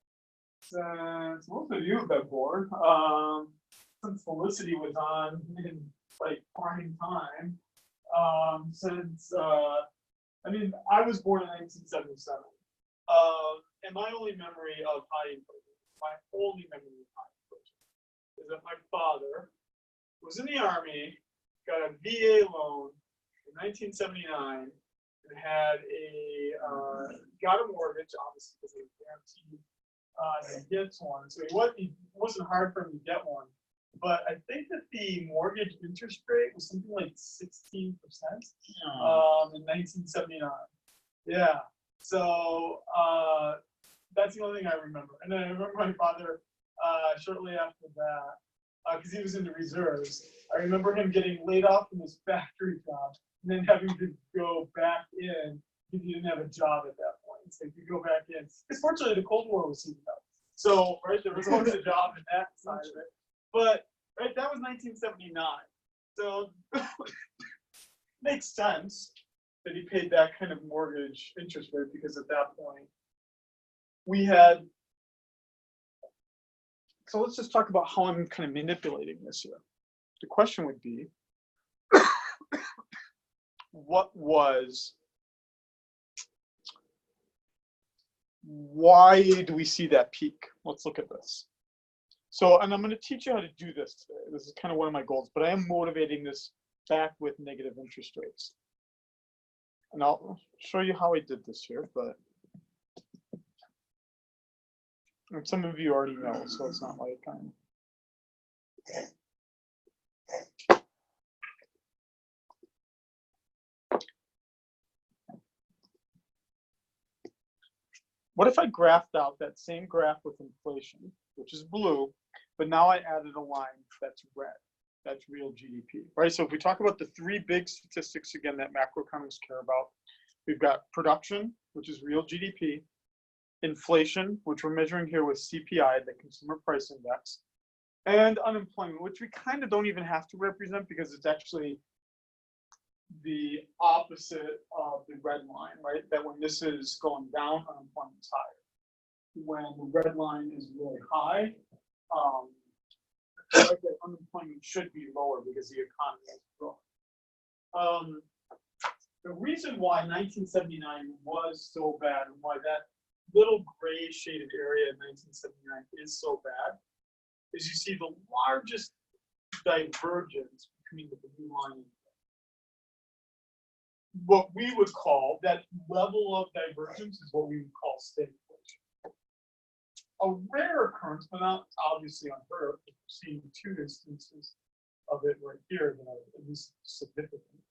since most of you have been born. Since Felicity was on in like prime time. I mean, I was born in 1977. And my only memory of high inflation, is that my father was in the Army, got a VA loan in 1979, and had got a mortgage, obviously because it was guaranteed to get one. So it wasn't hard for him to get one. But I think that the mortgage interest rate was something like 16% in 1979. Yeah. So that's the only thing I remember. And then I remember my father shortly after that, because he was in the reserves. I remember him getting laid off from his factory job and then having to go back in because he didn't have a job at that point. So he could go back in. Because fortunately, the Cold War was heating up. So, right, there was always a job in that side of it. But, right, that was 1979. So makes sense that he paid that kind of mortgage interest rate because at that point we had. So let's just talk about how I'm kind of manipulating this here. The question would be, why do we see that peak? Let's look at this. So, and I'm going to teach you how to do this today. This is kind of one of my goals, but I am motivating this back with negative interest rates. And I'll show you how I did this here, but and some of you already know, so it's not like I'm. What if I graphed out that same graph with inflation, which is blue, but now I added a line that's red? That's real GDP, right? So if we talk about the three big statistics, again, that macroeconomists care about, we've got production, which is real GDP, inflation, which we're measuring here with CPI, the Consumer Price Index, and unemployment, which we kind of don't even have to represent because it's actually the opposite of the red line, right? That when this is going down, unemployment is higher. When the red line is really high, like that unemployment should be lower because the economy is growing. The reason why 1979 was so bad and why that little gray shaded area in 1979 is so bad is you see the largest divergence between the blue line and what we would call that level of divergence is what we would call stagflation. A rare occurrence, but not obviously unheard of. We're seeing two instances of it right here that are at least significant.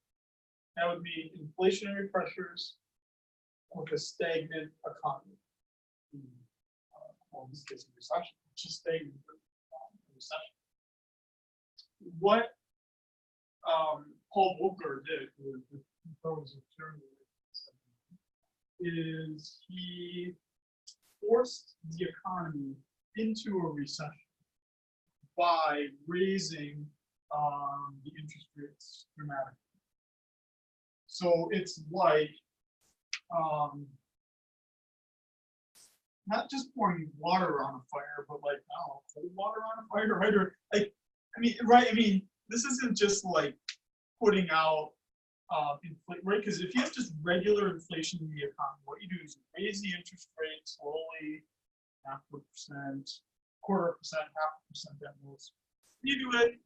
That would be inflationary pressures with a stagnant economy. Well, in this case, a recession, just stagnant recession. What Paul Volcker did with the proposal is he forced the economy into a recession by raising the interest rates dramatically. So it's like not just pouring water on a fire, but like cold water on a fire, right? Or like, I mean, this isn't just like putting out inflation, right? Because if you have just regular inflation in the economy, what you do is you raise the interest rate slowly, 0.5%, 0.25%, 0.5% at most. You do it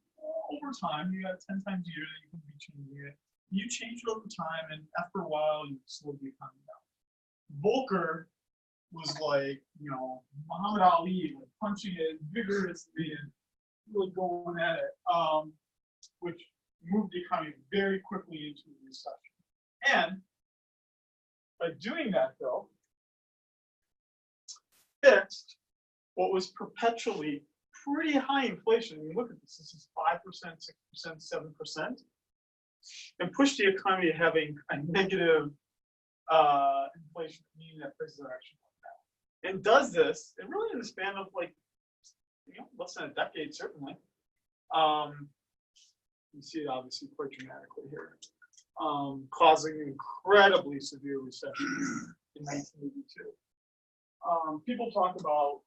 over time. You got 10 times a year that you can be changing it. You change it over time, and after a while, you slow the economy down. Volcker was like, Muhammad Ali, like punching it vigorously and really going at it, which moved the economy very quickly into a recession. And by doing that, though, fixed what was perpetually pretty high inflation. I mean, look at this. This is 5%, 6%, 7%, and pushed the economy to having a negative inflation, meaning that prices are actually going down. And does this, and really in the span of like, less than a decade, certainly. You see it obviously quite dramatically here, causing an incredibly severe recession in 1982. People talk about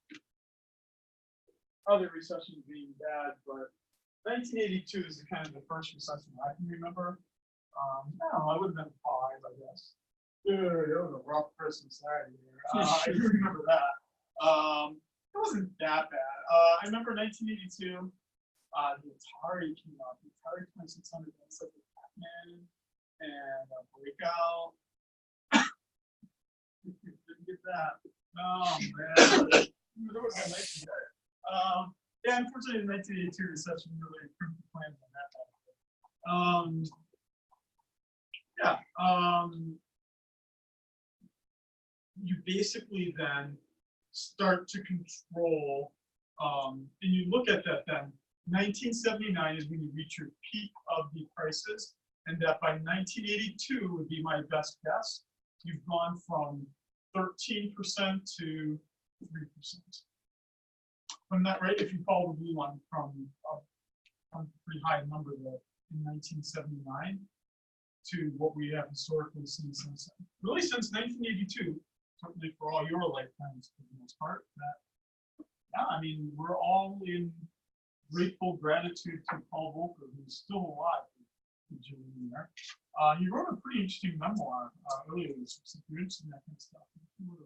other recessions being bad, but 1982 is kind of the first recession I can remember. No, I would have been 5, I guess. Dude, it was a rough Christmas Saturday here. I do remember that. It wasn't that bad. I remember 1982. The Atari came out. The Atari 2600 was like a Pac-Man and a Breakout. Didn't get that. Oh man, there was a nice day. Yeah, unfortunately, the 1982 recession really improved the plans on that. You basically then start to control, and you look at that then. 1979 is when you reach your peak of the prices, and that by 1982 would be my best guess. You've gone from 13% to 3%. From that, right? If you follow the blue line from a pretty high number there, in 1979 to what we have historically seen since then. Really since 1982, certainly for all your lifetimes for the most part, that, yeah, I mean, we're all in grateful gratitude to Paul Volcker, who's still alive, there. He wrote a pretty interesting memoir earlier this week, so if you're interested in that kind of stuff. He wrote a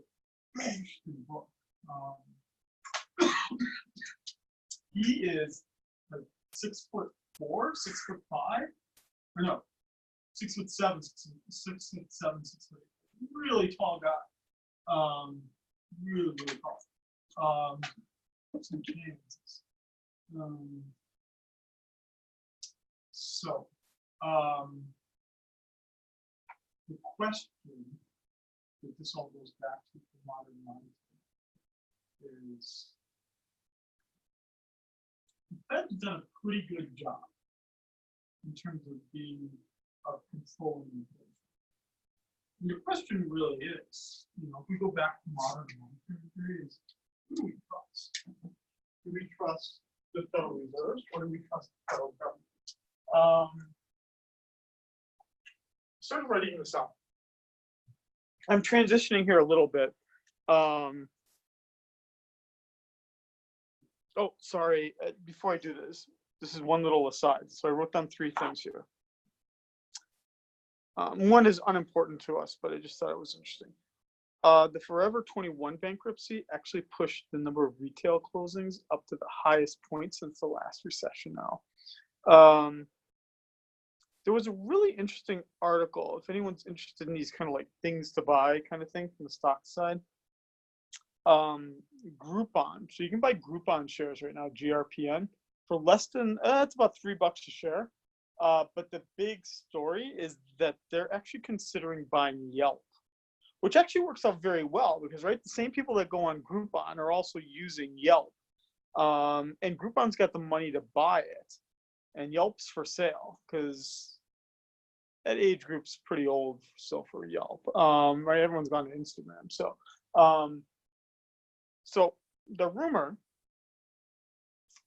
pretty interesting book. He is like 6'4", 6'5", or no, 6'7", 6'7", 6'8". Really tall guy. Really, really tall. Some Kansas. So, the question that this all goes back to the modern mind is the Fed's done a pretty good job in terms of controlling inflation. And the question really is, if we go back to modern monetary theory, is who do we trust? Do we trust the Federal Reserve or do we trust the federal government? Started writing this out. I'm transitioning here a little bit. Oh, sorry. Before I do this is one little aside. So I wrote down 3 things here. One is unimportant to us, but I just thought it was interesting. The Forever 21 bankruptcy actually pushed the number of retail closings up to the highest point since the last recession now. There was a really interesting article, if anyone's interested in these kind of like things to buy kind of thing from the stock side. Groupon. So you can buy Groupon shares right now, GRPN, for less than, it's about $3 a share. But the big story is that they're actually considering buying Yelp, which actually works out very well because, right, the same people that go on Groupon are also using Yelp. And Groupon's got the money to buy it. And Yelp's for sale because that age group's pretty old still for Yelp. Right, everyone's gone to Instagram. So, so the rumor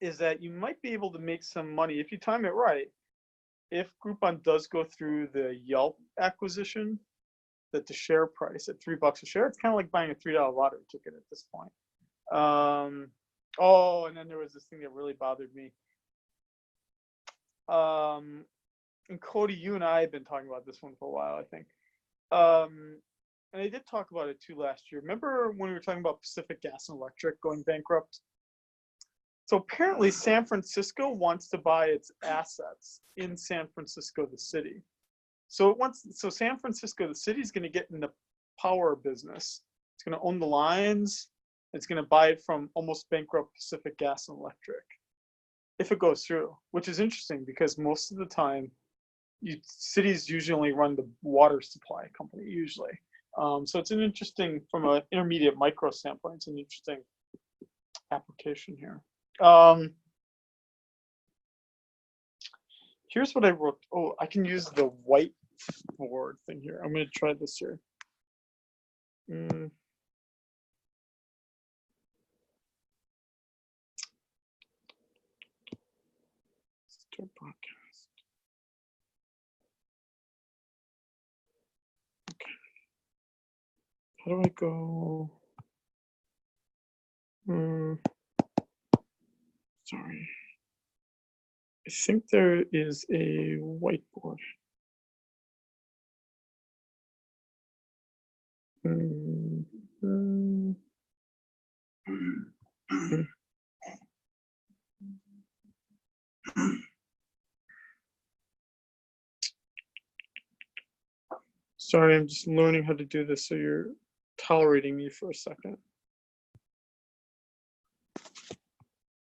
is that you might be able to make some money if you time it right. If Groupon does go through the Yelp acquisition, that the share price at $3 a share, it's kind of like buying a $3 lottery ticket at this point. Oh, and then there was this thing that really bothered me. And Cody, you and I have been talking about this one for a while, I think. And I did talk about it too last year. Remember when we were talking about Pacific Gas and Electric going bankrupt? So apparently San Francisco wants to buy its assets in San Francisco, the city. So San Francisco, the city is going to get in the power business. It's going to own the lines. It's going to buy it from almost bankrupt Pacific Gas and Electric, if it goes through, which is interesting because most of the time, cities usually only run the water supply company usually. So it's an interesting, from an intermediate micro standpoint, it's an interesting application here. Here's what I wrote. Oh, I can use the whiteboard thing here. I'm going to try this here. Start podcast. Okay. How do I go? Sorry. I think there is a whiteboard. Sorry, I'm just learning how to do this, so you're tolerating me for a second.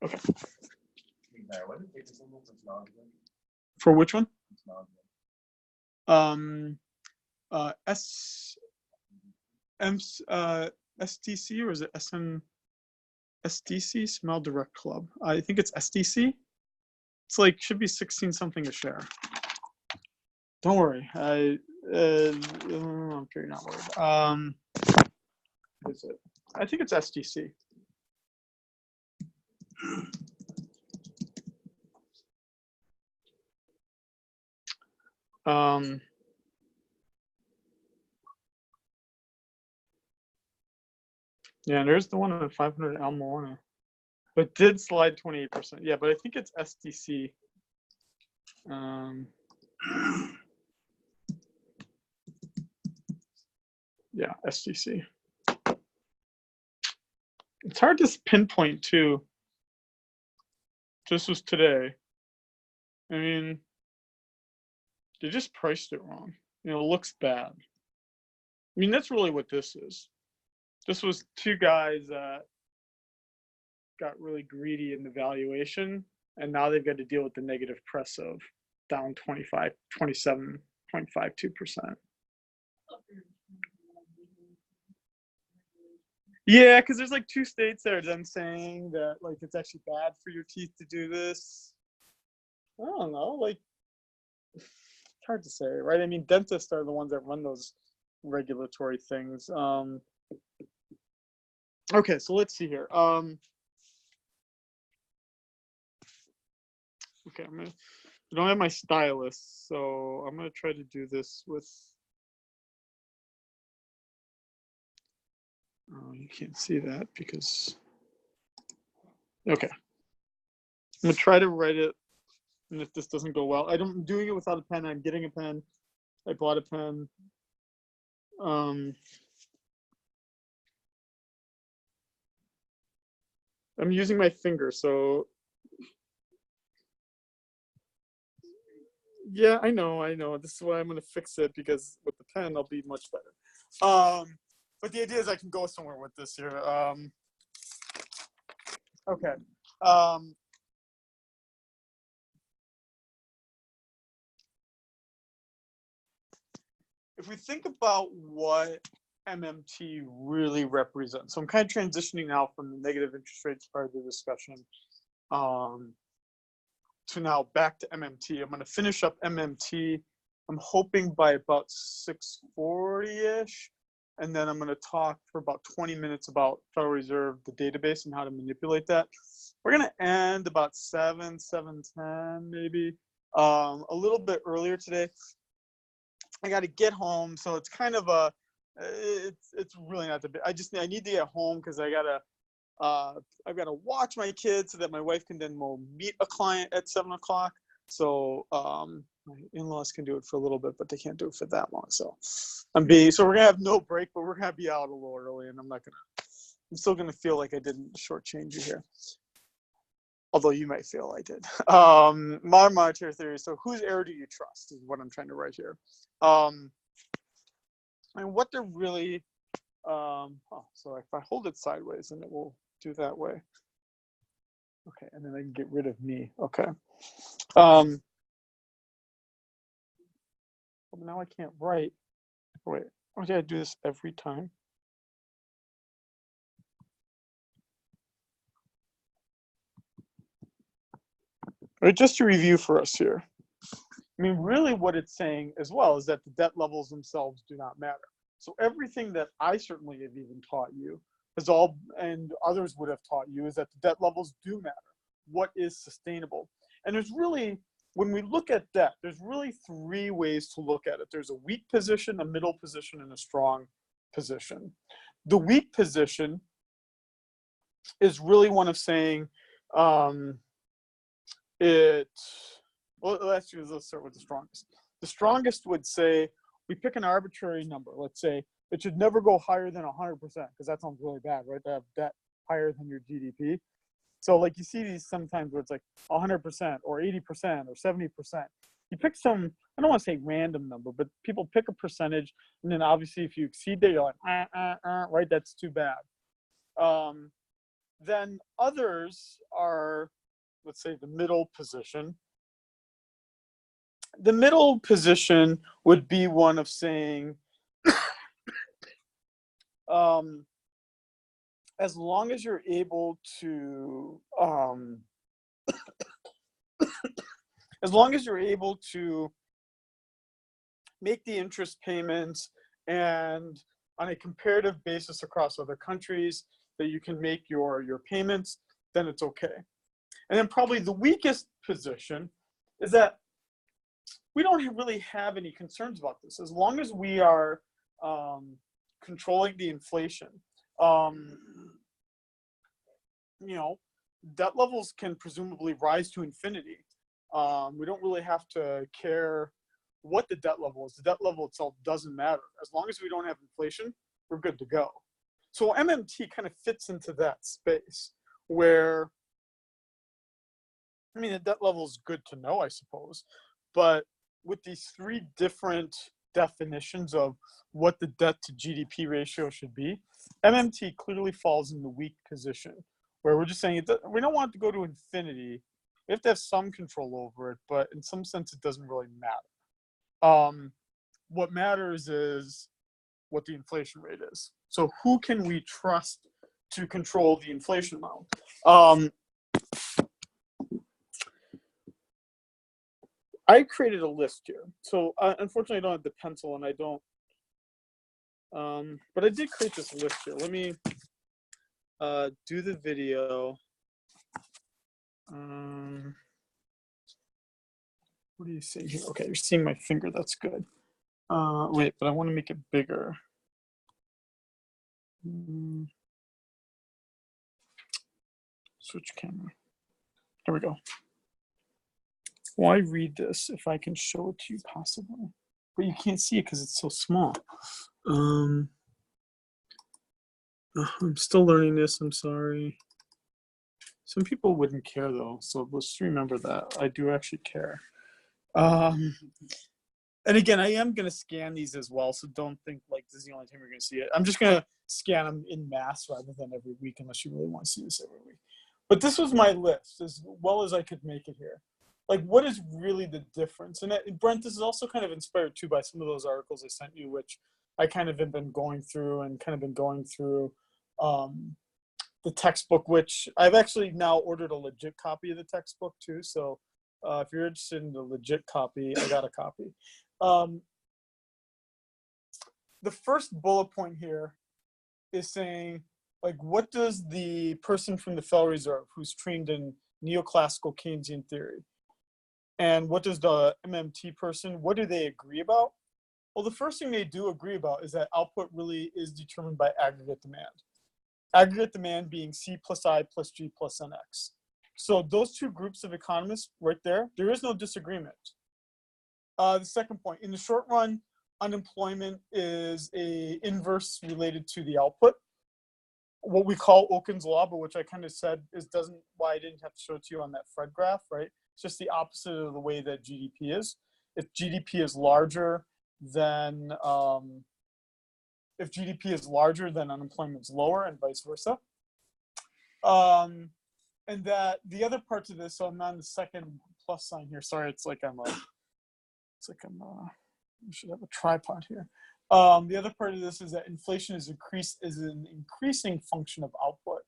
Okay. For which one? SDC, or is it SDC? Smell Direct Club. I think it's SDC. It's like, should be 16 something a share. Don't worry. I'm sure you're not worried. What is it? I think it's SDC. Yeah, there's the one at 500 Al Moana, but did slide 28%. Yeah, but I think it's SDC. Yeah, SDC. It's hard to pinpoint too. This was today. I mean, they just priced it wrong. You know, it looks bad. I mean, that's really what this is. This was two guys that got really greedy in the valuation, and now they've got to deal with the negative press of down 27.52%. Yeah, because there's like two states there then saying that like it's actually bad for your teeth to do this. I don't know, like it's hard to say, right? I mean, dentists are the ones that run those regulatory things. Okay, so let's see here. Okay, I don't have my stylus, so I'm gonna try to do this with. Oh, you can't see that because. Okay, I'm gonna try to write it, and if this doesn't go well, I'm doing it without a pen. I'm getting a pen. I bought a pen. I'm using my finger, so. Yeah, I know. This is why I'm gonna fix it, because with the pen I'll be much better. But the idea is I can go somewhere with this here. Okay. If we think about what MMT really represents, so I'm kind of transitioning now from the negative interest rates part of the discussion to now back to MMT. I'm going to finish up MMT. I'm hoping by about 6:40-ish, and then I'm going to talk for about 20 minutes about Federal Reserve, the database, and how to manipulate that. We're going to end about 7:10 maybe, a little bit earlier today. I got to get home, so it's kind of a, it's really not the big. I need to get home because I've got to watch my kids so that my wife can then meet a client at 7 o'clock. So my in-laws can do it for a little bit, but they can't do it for that long. So so we're gonna have no break, but we're gonna be out a little early, and I'm still gonna feel like I didn't shortchange you here. Although you might feel I did. Modern monetary theory. So whose error do you trust is what I'm trying to write here. And what they're really, so if I hold it sideways, then it will do that way. Okay, and then I can get rid of me. Okay. Well, now I can't write. Wait, oh, did I do this every time? All right, just to review for us here. I mean, really what it's saying as well is that the debt levels themselves do not matter. So everything that I certainly have even taught you and others would have taught you, is that the debt levels do matter. What is sustainable? And there's really, when we look at debt, there's really three ways to look at it. There's a weak position, a middle position, and a strong position. The weak position is really one of saying, let's start with the strongest. The strongest would say, we pick an arbitrary number. Let's say it should never go higher than 100%, because that sounds really bad, right? To have debt higher than your GDP. So like you see these sometimes where it's like 100% or 80% or 70%. You pick some, I don't want to say random number, but people pick a percentage, and then obviously if you exceed that, you're like, right? That's too bad. Then others are, let's say, the middle position. The middle position would be one of saying, as long as you're able to, make the interest payments, and on a comparative basis across other countries, that you can make your payments, then it's okay. And then probably the weakest position is that we don't really have any concerns about this as long as we are controlling the inflation. You know, debt levels can presumably rise to infinity. We don't really have to care what the debt level is. The debt level itself doesn't matter. As long as we don't have inflation, we're good to go. So MMT kind of fits into that space where, I mean, the debt level is good to know, I suppose, but with these three different definitions of what the debt to GDP ratio should be, MMT clearly falls in the weak position where we're just saying we don't want it to go to infinity. We have to have some control over it, but in some sense, it doesn't really matter. What matters is what the inflation rate is. So who can we trust to control the inflation amount? I created a list here. So unfortunately, I don't have the pencil and I don't, but I did create this list here. Let me do the video. What do you see here? Okay, you're seeing my finger. That's good. Wait, but I want to make it bigger. Switch camera. There we go. Why read this if I can show it to you possibly? But you can't see it because it's so small. I'm still learning this. I'm sorry. Some people wouldn't care though, so let's remember that. I do actually care. And again, I am going to scan these as well, so don't think like this is the only time you're going to see it. I'm just going to scan them in mass rather than every week, unless you really want to see this every week. But this was my list, as well as I could make it here. Like, what is really the difference? And Brent, this is also kind of inspired too by some of those articles I sent you, which I kind of have been going through the textbook, which I've actually now ordered a legit copy of the textbook too. So if you're interested in the legit copy, I got a copy. The first bullet point here is saying, like, what does the person from the Federal Reserve who's trained in neoclassical Keynesian theory, and what does the MMT person, what do they agree about? Well, the first thing they do agree about is that output really is determined by aggregate demand. Aggregate demand being C plus I plus G plus NX. So those two groups of economists right there is no disagreement. The second point, in the short run, unemployment is a inverse related to the output. What we call Okins law, but which I kind of said why I didn't have to show it to you on that Fred graph, right? It's just the opposite of the way that GDP is. If GDP is larger, then unemployment's lower, and vice versa. And that the other parts of this, so I'm on the second plus sign here. Sorry, I should have a tripod here. The other part of this is that inflation is an increasing function of output.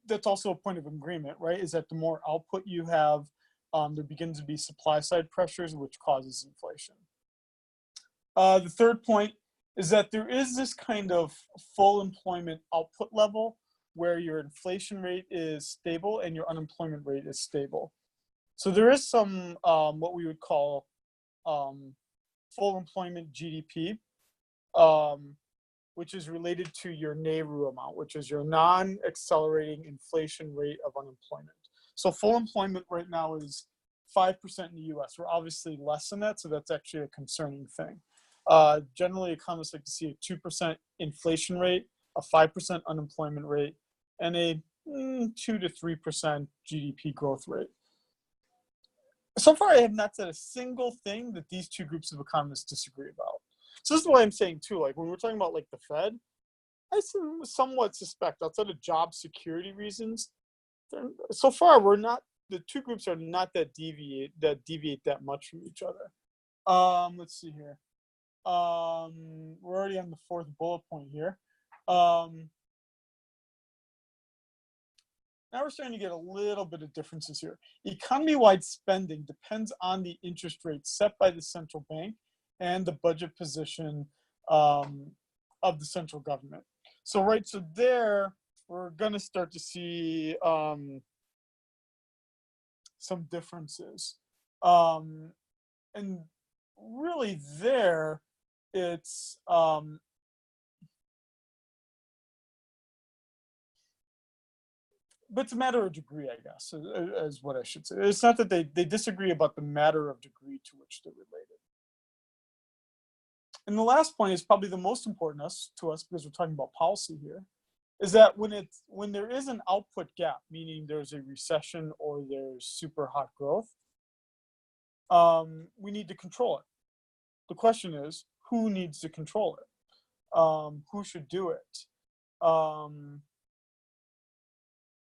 That's also a point of agreement, right? Is that the more output you have, there begins to be supply side pressures, which causes inflation. The third point is that there is this kind of full employment output level where your inflation rate is stable and your unemployment rate is stable. So there is some what we would call full employment GDP, which is related to your NAIRU amount, which is your non-accelerating inflation rate of unemployment. So full employment right now is 5% in the US. We're obviously less than that, so that's actually a concerning thing. Generally, economists like to see a 2% inflation rate, a 5% unemployment rate, and a 2 to 3% GDP growth rate. So far, I have not said a single thing that these two groups of economists disagree about. So this is why I'm saying too, like when we're talking about like the Fed, I somewhat suspect outside of job security reasons, so far the two groups are not that deviate that much from each other. Let's see here. We're already on the fourth bullet point here. Now we're starting to get a little bit of differences here. Economy-wide spending depends on the interest rate set by the central bank and the budget position of the central government. So there, we're going to start to see some differences. And really there, it's but it's a matter of degree, I guess, is what I should say. It's not that they disagree about the matter of degree to which they're related. And the last point is probably the most important to us because we're talking about policy here, is that when there is an output gap, meaning there's a recession or there's super hot growth, we need to control it. The question is, who needs to control it? Who should do it?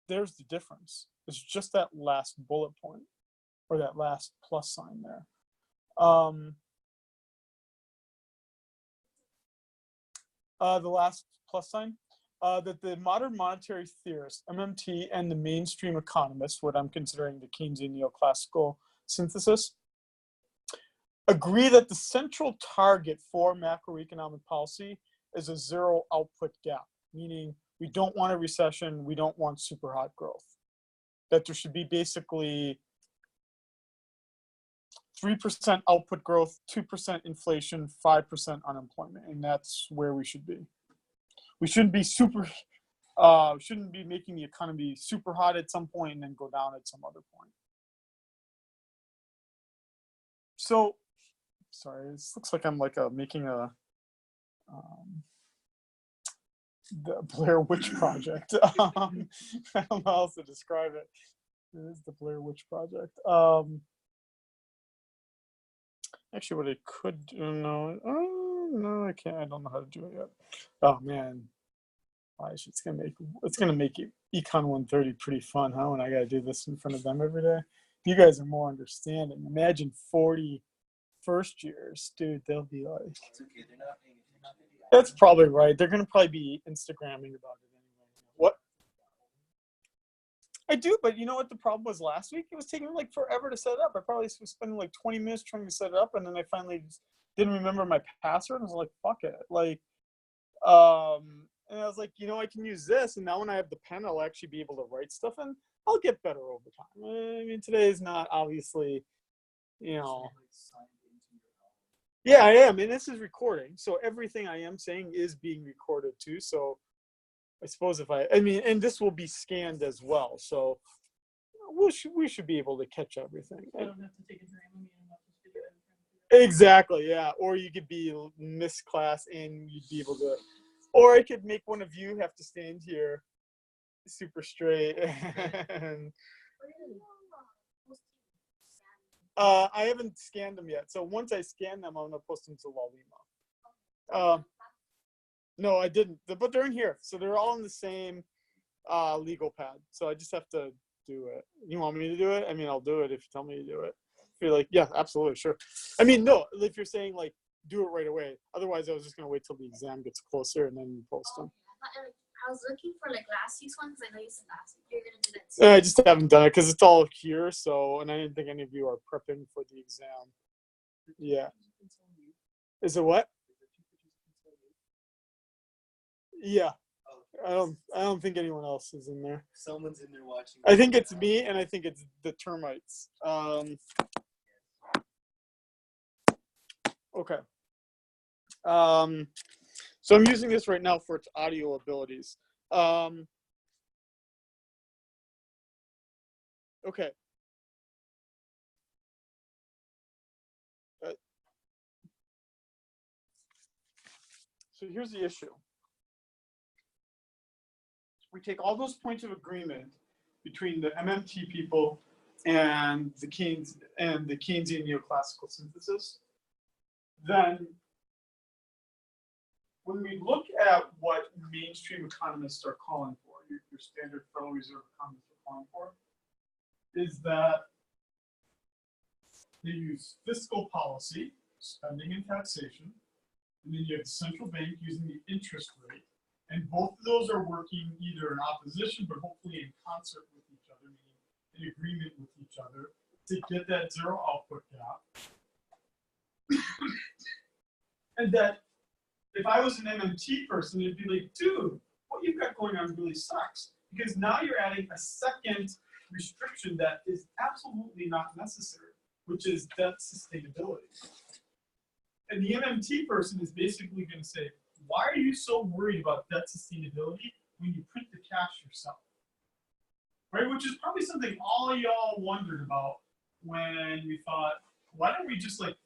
There's the difference. It's just that last bullet point or that last plus sign there. The last plus sign, that the modern monetary theorists, MMT, and the mainstream economists, what I'm considering the Keynesian neoclassical synthesis, agree that the central target for macroeconomic policy is a zero output gap, meaning we don't want a recession, we don't want super hot growth. That there should be basically 3% output growth, 2% inflation, 5% unemployment, and that's where we should be. We shouldn't be shouldn't be making the economy super hot at some point and then go down at some other point. So, sorry, this looks like I'm like making a the Blair Witch Project. I don't know how else to describe it. It is the Blair Witch Project. Actually, what I could do, no, I can't. I don't know how to do it yet. Oh man, gosh, it's gonna make Econ 130 pretty fun, huh? When I gotta do this in front of them every day. You guys are more understanding. Imagine 40 first years, dude. They'll be like, It's okay, they're not paying attention. that's probably right. They're gonna probably be Instagramming about it anyway. What? I do, but you know what the problem was last week? It was taking like forever to set it up. I probably was spending like 20 minutes trying to set it up, and then I finally just didn't remember my password. And I was like, fuck it. Like, and I was like, I can use this, and now when I have the pen, I'll actually be able to write stuff, and I'll get better over time. I mean, today is not obviously, Yeah, I am, and this is recording, so everything I am saying is being recorded too. So I suppose and this will be scanned as well, so we should be able to catch everything. I don't have to take a Dramamine and not just get it. Exactly, yeah. Or you could be miss class and you'd be able to, or I could make one of you have to stand here super straight. And, I haven't scanned them yet. So once I scan them, I'm gonna post them to Lalima. No, I didn't. But they're in here, so they're all in the same legal pad. So I just have to do it. You want me to do it? I mean, I'll do it if you tell me to do it. If you're like, yeah, absolutely, sure. I mean, no, if you're saying like, do it right away. Otherwise, I was just gonna wait till the exam gets closer and then post them. I was looking for like last week's one because I know you said last week you're gonna do that too. I just haven't done it because it's all here. So, and I didn't think any of you are prepping for the exam. Yeah. Is it what? Yeah. I don't think anyone else is in there. Someone's in there watching. I think it's me, and I think it's the termites. Okay. So I'm using this right now for its audio abilities. Okay. So here's the issue. We take all those points of agreement between the MMT people and the Keynesian neoclassical synthesis. Then when we look at what mainstream economists are calling for, your standard Federal Reserve economists are calling for, is that they use fiscal policy, spending and taxation, and then you have the central bank using the interest rate. And both of those are working either in opposition, but hopefully in concert with each other, meaning in agreement with each other, to get that zero output gap. And that if I was an MMT person, it'd be like, dude, what you've got going on really sucks. Because now you're adding a second restriction restriction that is absolutely not necessary, which is debt sustainability. And the MMT person is basically going to say, why are you so worried about debt sustainability when you print the cash yourself? Right, which is probably something all y'all wondered about when we thought, why don't we just like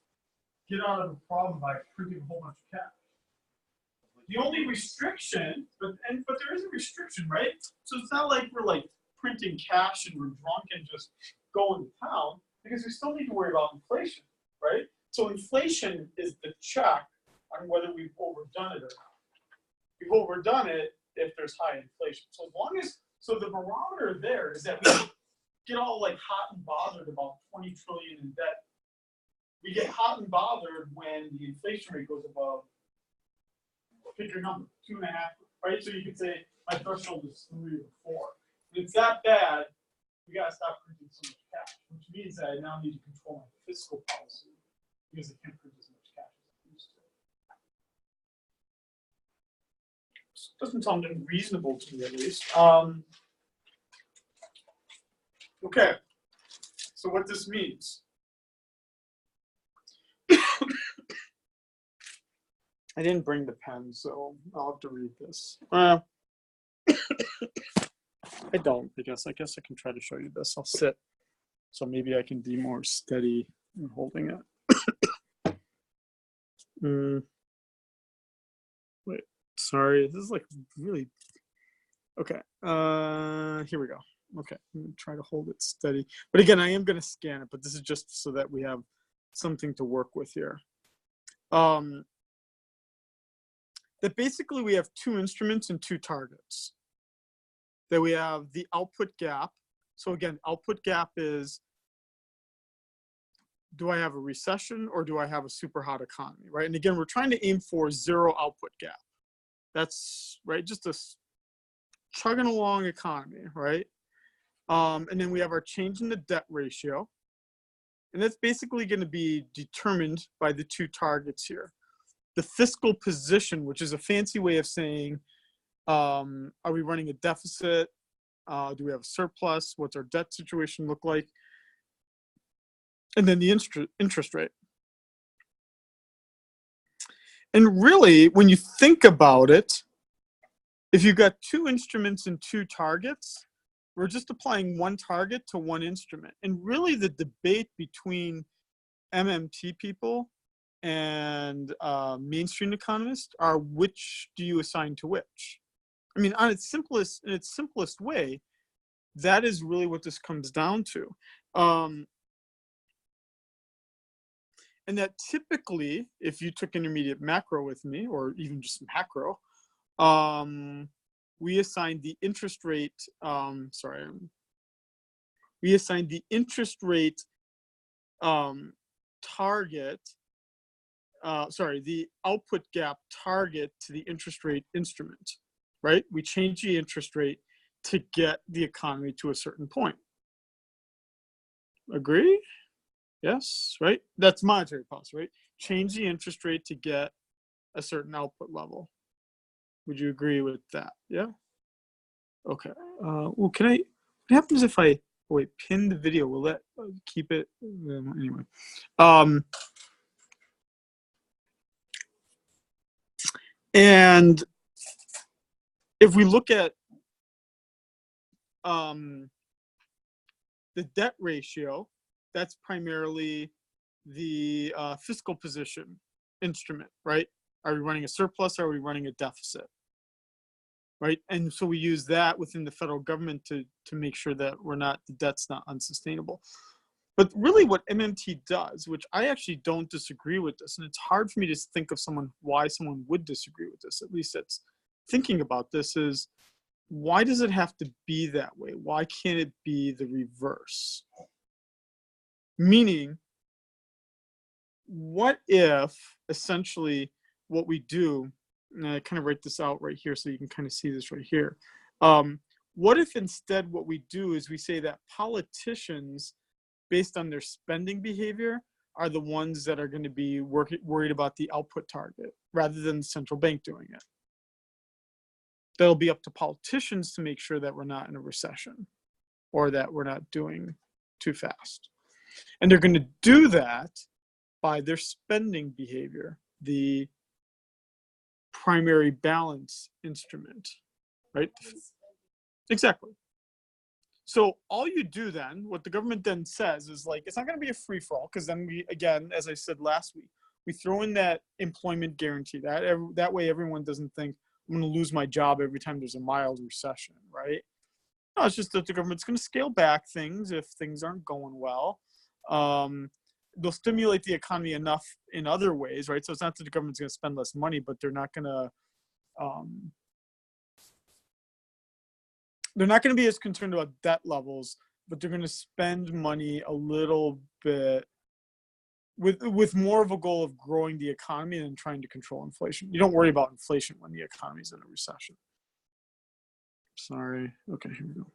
get out of the problem by printing a whole bunch of cash? The only restriction, but there is a restriction, right? So it's not like we're like printing cash and we're drunk and just going to town, because we still need to worry about inflation, right? So inflation is the check on whether we've overdone it or not. We've overdone it if there's high inflation. So as long as, so the barometer there is that we get all like hot and bothered about 20 trillion in debt. We get hot and bothered when the inflation rate goes above, pick your number, 2.5, right? So you could say my threshold is 3 or 4. If it's that bad, we gotta stop printing so much cash, which means that I now need to control my fiscal policy because I can't print as much cash as I used to. Doesn't sound unreasonable to me, at least. Okay, so what this means. I didn't bring the pen, so I'll have to read this. I don't, I guess. I can try to show you this. I'll sit, so maybe I can be more steady in holding it. Wait, sorry. This is like really, okay. Here we go. Okay, I'm gonna try to hold it steady. But again, I am gonna scan it, but this is just so that we have something to work with here. That basically we have 2 instruments and 2 targets. That we have the output gap. So again, output gap is, do I have a recession or do I have a super hot economy, right? And again, we're trying to aim for 0 output gap. That's right, just a chugging along economy, right? And then we have our change in the debt ratio. And that's basically going to be determined by the 2 targets here. The fiscal position, which is a fancy way of saying, are we running a deficit? Do we have a surplus? What's our debt situation look like? And then the interest rate. And really, when you think about it, if you've got 2 instruments and 2 targets, we're just applying 1 target to 1 instrument. And really the debate between MMT people and mainstream economists are, which do you assign to which? I mean, in its simplest way, that is really what this comes down to. And that typically, if you took intermediate macro with me, or even just macro, we assigned the interest rate, we assigned the interest rate target, the output gap target to the interest rate instrument, right? We change the interest rate to get the economy to a certain point. Agree? Yes, right? That's monetary policy, right? Change the interest rate to get a certain output level. Would you agree with that? Yeah? Okay. Well, what happens if I, wait, pin the video? Will that keep it? Anyway. And if we look at the debt ratio, that's primarily the fiscal position instrument, right? Are we running a surplus? Or are we running a deficit? Right? And so we use that within the federal government to make sure that the debt's not unsustainable. But really what MMT does, which I actually don't disagree with this, and it's hard for me to think of why someone would disagree with this, at least that's thinking about this, is why does it have to be that way? Why can't it be the reverse? Meaning, what if essentially what we do, and I kind of write this out right here so you can kind of see this right here. What if instead what we do is we say that politicians, based on their spending behavior, are the ones that are going to be worried about the output target rather than the central bank doing it? That'll be up to politicians to make sure that we're not in a recession. or that we're not doing too fast. And they're going to do that by their spending behavior, the primary balance instrument, right? Exactly. So all you do then, what the government then says is like, it's not going to be a free for all, because then we, again, as I said last week, we throw in that employment guarantee. That way everyone doesn't think I'm going to lose my job every time there's a mild recession, right? No, it's just that the government's going to scale back things if things aren't going well. They'll stimulate the economy enough in other ways, right? So it's not that the government's going to spend less money, but they're not going to be as concerned about debt levels, but they're going to spend money a little bit with more of a goal of growing the economy than trying to control inflation. You don't worry about inflation when the economy's in a recession. Sorry. Okay, here we go.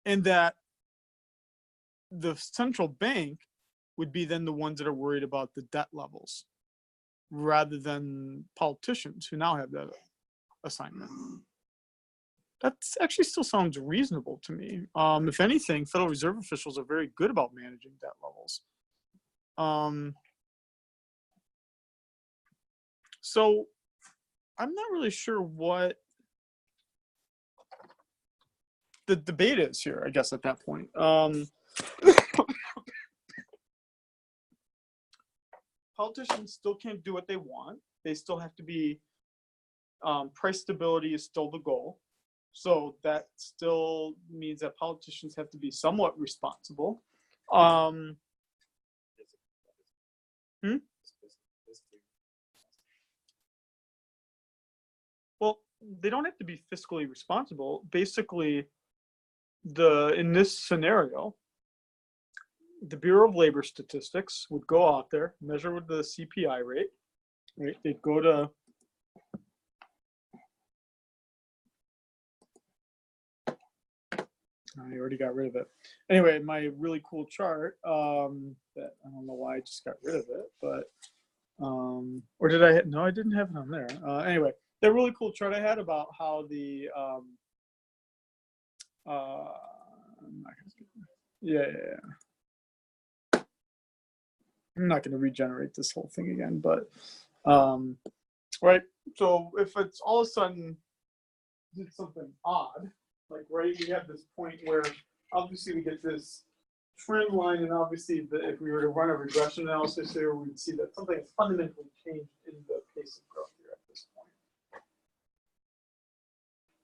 And that the central bank would be then the ones that are worried about the debt levels rather than politicians who now have that assignment. That actually still sounds reasonable to me. If anything, Federal Reserve officials are very good about managing debt levels. So I'm not really sure what the debate is here, I guess, at that point. Politicians still can't do what they want. They still have to be, price stability is still the goal. So that still means that politicians have to be somewhat responsible. Well, they don't have to be fiscally responsible. Basically, in this scenario, the Bureau of Labor Statistics would go out there, measure with the CPI rate, right? They'd go to I already got rid of it. Anyway, my really cool chart, that I don't know why I just got rid of it, but, or did I, no, I didn't have it on there. Anyway, that really cool chart I had about how the, I'm not going to regenerate this whole thing again, but, right. So if it's all of a sudden did something odd, like, right, we have this point where obviously we get this trend line, and obviously if we were to run a regression analysis here, we'd see that something has fundamentally changed in the pace of growth here at this point.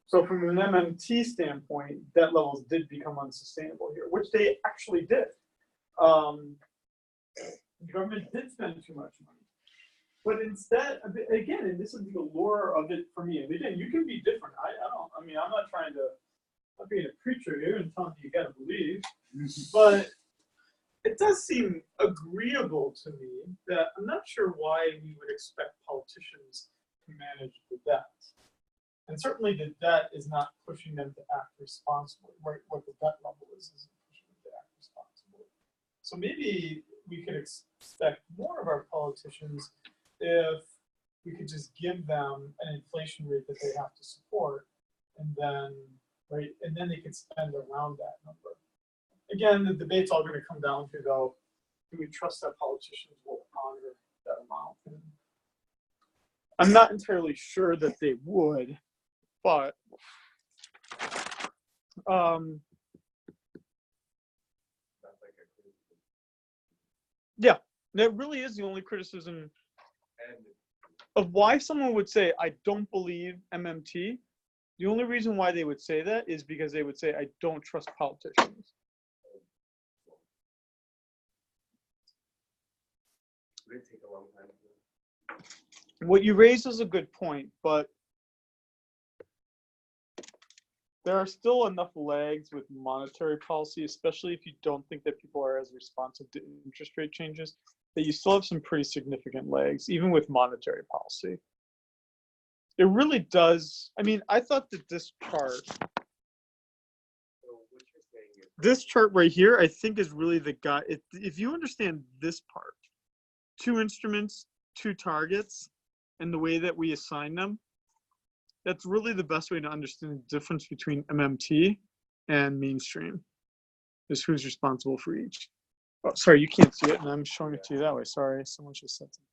So from an MMT standpoint, debt levels did become unsustainable here, which they actually did. The government did spend too much money. But instead, again, and this is the allure of it for me, and again, you can be different. I mean, I'm not trying to, I'm not being a preacher here and telling you gotta believe, but it does seem agreeable to me that I'm not sure why we would expect politicians to manage the debt. And certainly the debt is not pushing them to act responsibly, right? What the debt level isn't pushing them to act responsibly. So maybe we could expect more of our politicians if we could just give them an inflation rate that they have to support, and then, right, and then they could spend around that number. Again, the debate's all going to come down to, though, do we trust that politicians will honor that amount? And I'm not entirely sure that they would, but yeah, that really is the only criticism of why someone would say, I don't believe MMT. The only reason why they would say that is because they would say, I don't trust politicians. It take a long time. What you raise is a good point, but there are still enough lags with monetary policy, especially if you don't think that people are as responsive to interest rate changes, that you still have some pretty significant lags, even with monetary policy. It really does. I mean, I thought that this chart right here, I think is really the guy. If you understand this part, 2 instruments, 2 targets, and the way that we assign them, that's really the best way to understand the difference between MMT and mainstream, is who's responsible for each. Oh, sorry, you can't see it, and I'm showing it to you that way. Sorry, someone just said something.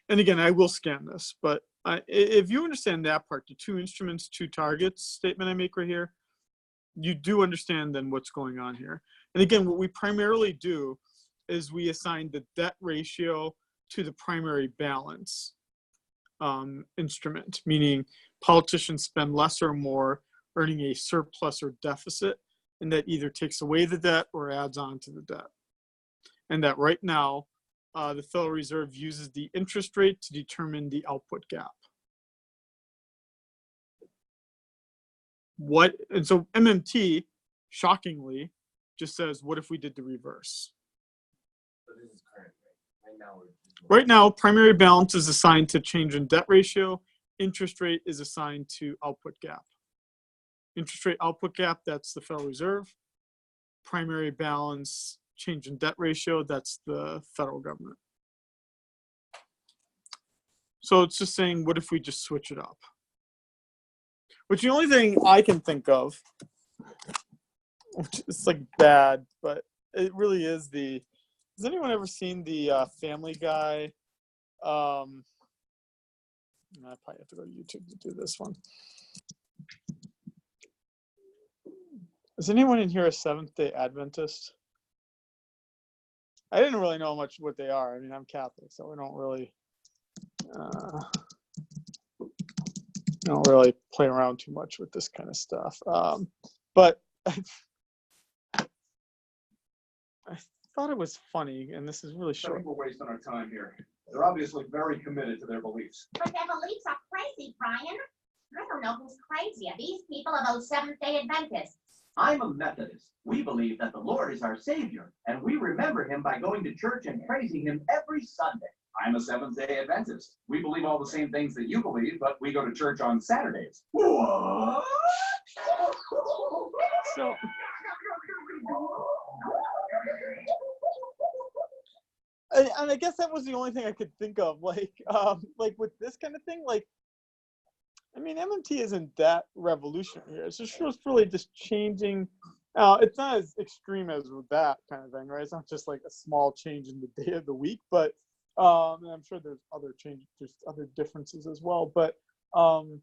And again, I will scan this, but if you understand that part, the 2 instruments, 2 targets statement I make right here, you do understand then what's going on here. And again, what we primarily do is we assign the debt ratio to the primary balance instrument, meaning politicians spend less or more, earning a surplus or deficit, and that either takes away the debt or adds on to the debt. And that right now, the Federal Reserve uses the interest rate to determine the output gap. And so MMT, shockingly, just says, what if we did the reverse? So this is current, right? Right now, Right now, primary balance is assigned to change in debt ratio. Interest rate is assigned to output gap. Interest rate output gap, that's the Federal Reserve. Primary balance, change in debt ratio, that's the federal government. So it's just saying, what if we just switch it up? Which the only thing I can think of, which is like bad, but it really is has anyone ever seen the Family Guy? I probably have to go to YouTube to do this one. Is anyone in here a Seventh-day Adventist? I didn't really know much what they are. I mean, I'm Catholic, so we don't really play around too much with this kind of stuff. But I thought it was funny, and this is really Some short. people wasting our time here. They're obviously very committed to their beliefs. But their beliefs are crazy, Brian. I don't know who's crazier, these people or those Seventh-day Adventists. I'm a Methodist. We believe that the Lord is our Savior, and we remember him by going to church and praising him every Sunday. I'm a Seventh-day Adventist. We believe all the same things that you believe, but we go to church on Saturdays. What? So, and I guess that was the only thing I could think of, like with this kind of thing, like, I mean, MMT isn't that revolutionary here. It's just really just changing. It's not as extreme as that kind of thing, right? It's not just like a small change in the day of the week, but and I'm sure there's other changes, there's other differences as well. But that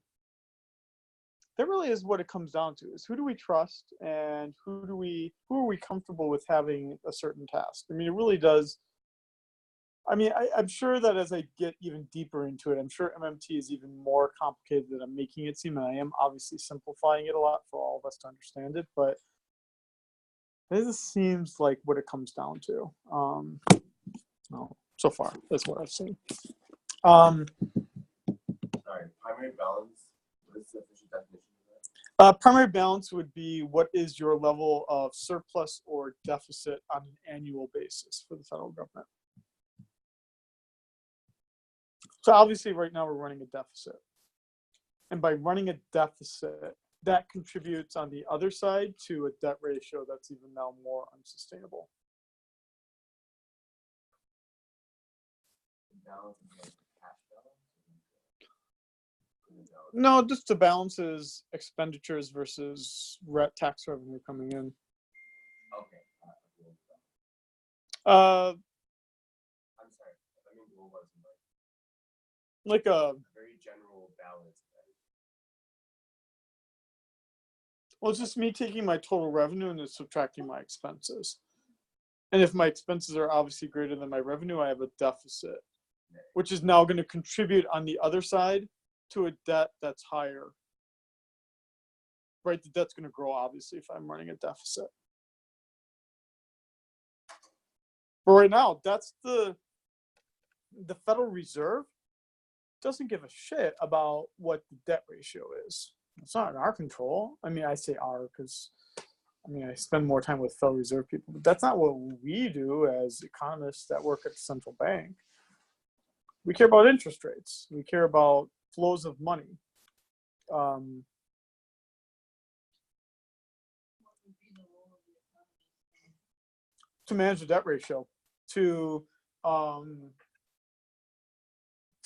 really is what it comes down to: is who do we trust, and who are we comfortable with having a certain task? I mean, it really does. I mean, I'm sure that as I get even deeper into it, I'm sure MMT is even more complicated than I'm making it seem, and I am obviously simplifying it a lot for all of us to understand it, but this seems like what it comes down to. No, so far, that's what I've seen. Sorry, primary balance. What is the official definition of that? Primary balance would be what is your level of surplus or deficit on an annual basis for the federal government. So obviously right now we're running a deficit. And by running a deficit, that contributes on the other side to a debt ratio that's even now more unsustainable. Balance is like cash balance? No, just the balance is expenditures versus tax revenue coming in. Okay. Uh, I'm sorry. I mean, what was it like a very general balance. well, it's just me taking my total revenue and then subtracting my expenses. And if my expenses are obviously greater than my revenue, I have a deficit, which is now going to contribute on the other side to a debt that's higher. Right, the debt's going to grow obviously if I'm running a deficit. But right now, that's the Federal Reserve doesn't give a shit about what the debt ratio is. It's not in our control. I mean, I say our because, I mean, I spend more time with Federal Reserve people, but that's not what we do as economists that work at the central bank. We care about interest rates. We care about flows of money. To manage the debt ratio, to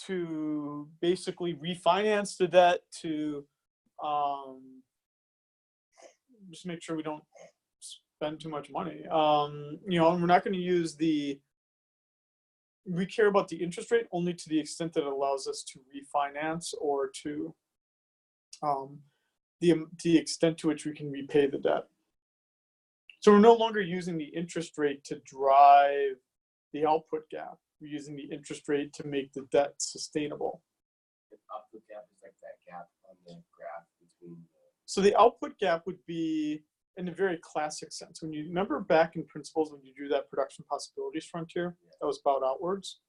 to basically refinance the debt, to just make sure we don't spend too much money. You know, and we're not going to use we care about the interest rate only to the extent that it allows us to refinance, or to the extent to which we can repay the debt. So we're no longer using the interest rate to drive the output gap. We're using the interest rate to make the debt sustainable. The output gap is like that gap on the graph between So the output gap would be, in a very classic sense, when you remember back in principles when you drew that production possibilities frontier that was bowed outwards.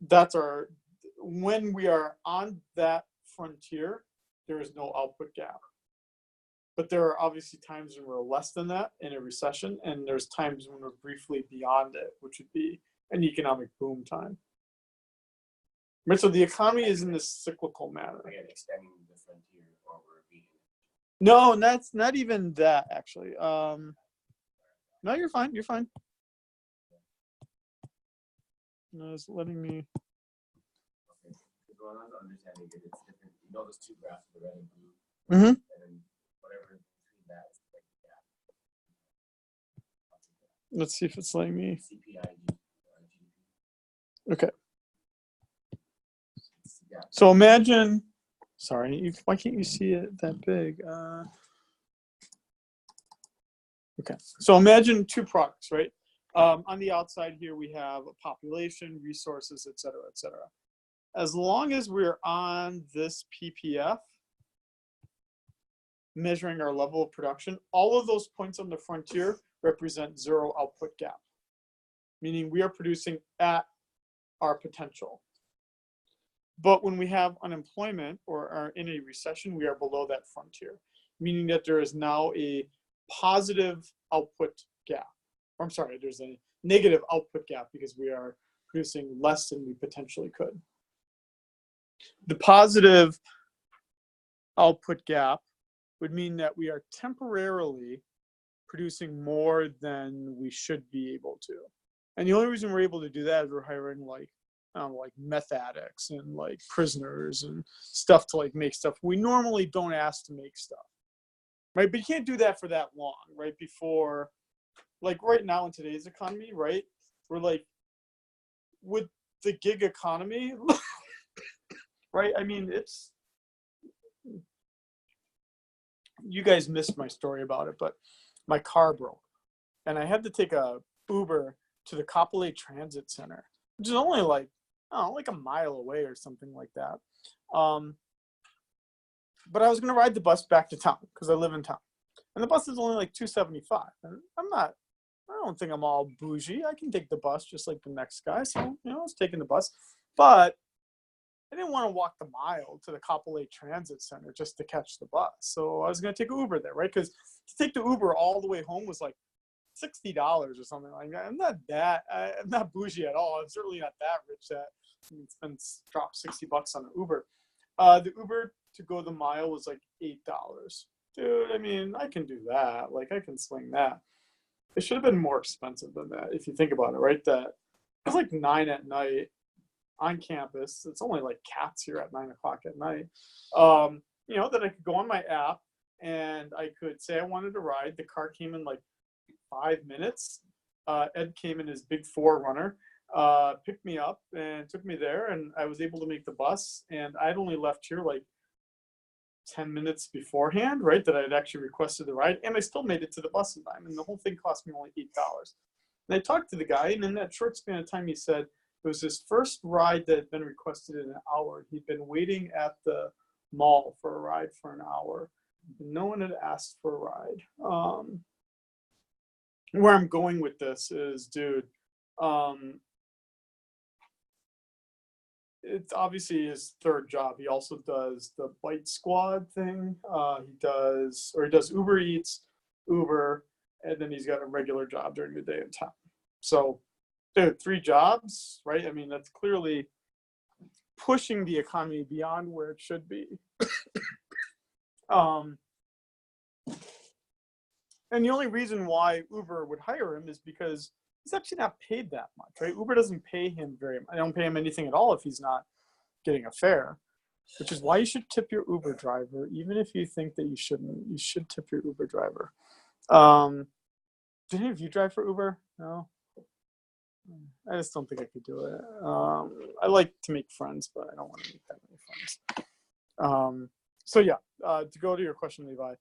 That's when we are on that frontier, there is no output gap. But there are obviously times when we're less than that in a recession, and there's times when we're briefly beyond it, which would be an economic boom time. Right, so the economy is in this cyclical manner. again extending the frontier, or we're being. No, and that's not even that, actually. No, you're fine. You're fine. No, it's letting me. Okay. Because what I'm understanding is it's different. You know those two graphs, the red and blue, Mm-hmm. and then whatever in between that is like the gap. Let's see if it's letting me. CPI, GDP. Okay. It's the gap. So imagine. Sorry, why can't you see it that big? Okay. So imagine two products, right? On the outside here, we have a population, resources, et cetera, et cetera. As long as we're on this PPF, measuring our level of production, all of those points on the frontier represent zero output gap, meaning we are producing at our potential. But when we have unemployment or are in a recession, we are below that frontier, meaning that there is now a positive output gap. Or I'm sorry, there's a negative output gap because we are producing less than we potentially could. The positive output gap would mean that we are temporarily producing more than we should be able to. And the only reason we're able to do that is we're hiring like meth addicts and like prisoners and stuff to like make stuff we normally don't ask to make stuff, right? But you can't do that for that long, right? Before, like right now in today's economy, right? We're like, with the gig economy, right? I mean, you guys missed my story about it, but my car broke and I had to take a Uber to the Kapolei Transit Center, which is only like, I don't know, like a mile away or something like that. But I was going to ride the bus back to town because I live in town. And the bus is only like $2.75. And I don't think I'm all bougie. I can take the bus just like the next guy. So, I was taking the bus. But I didn't want to walk the mile to the Kapolei Transit Center just to catch the bus. So I was going to take Uber there, right? Because to take the Uber all the way home was like $60 or something like that. I'm not bougie at all. I'm certainly not that rich that I can drop $60 on an Uber. The Uber to go the mile was like $8. Dude, I mean, I can do that. Like, I can swing that. It should have been more expensive than that, if you think about it, right? That it's like 9 at night on campus. It's only like cats here at 9 o'clock at night. That I could go on my app and I could say I wanted to ride. The car came in like 5 minutes. Ed came in his big 4Runner, picked me up and took me there, and I was able to make the bus. And I'd only left here like 10 minutes beforehand, right? That I'd actually requested the ride, and I still made it to the bus in time. And the whole thing cost me only $8. And I talked to the guy, and in that short span of time, he said it was his first ride that had been requested in an hour. He'd been waiting at the mall for a ride for an hour. No one had asked for a ride. Where I'm going with this is, dude, it's obviously his third job. He also does the Bite Squad thing. He does Uber Eats, Uber, and then he's got a regular job during the day in town. So, dude, 3 jobs, right? I mean, that's clearly pushing the economy beyond where it should be. And the only reason why Uber would hire him is because he's actually not paid that much, right? Uber doesn't pay him very much. I don't pay him anything at all if he's not getting a fare, which is why you should tip your Uber driver, even if you think that you shouldn't. You should tip your Uber driver. Did any of you drive for Uber? No. I just don't think I could do it. I like to make friends, but I don't want to make that many friends. So yeah, to go to your question, Levi.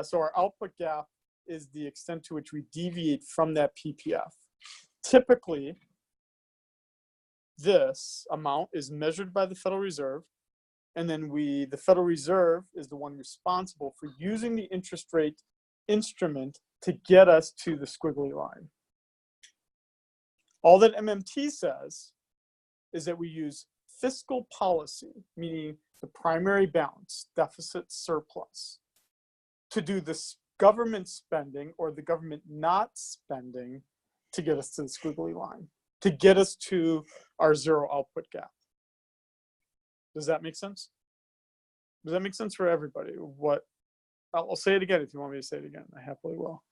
So our output gap is the extent to which we deviate from that PPF. Typically, this amount is measured by the Federal Reserve, and then the Federal Reserve is the one responsible for using the interest rate instrument to get us to the squiggly line. All that MMT says is that we use fiscal policy, meaning the primary balance, deficit surplus, to do this government spending or the government not spending to get us to the squiggly line, to get us to our zero output gap. Does that make sense? Does that make sense for everybody? What? I'll say it again if you want me to say it again. I happily will.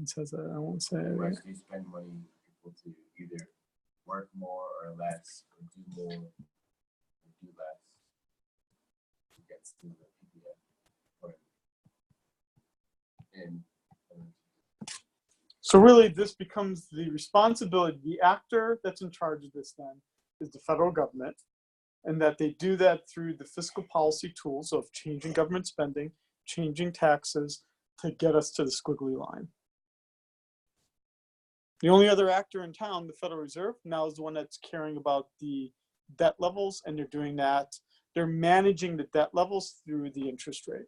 It says that I won't say it. Right, so you spend money for people to either work more or less, or do more or do less to get to the PPF. So really, this becomes the responsibility. The actor that's in charge of this then is the federal government, and that they do that through the fiscal policy tools of changing government spending, changing taxes to get us to the squiggly line. The only other actor in town, the Federal Reserve, now is the one that's caring about the debt levels, and they're doing that. They're managing the debt levels through the interest rate.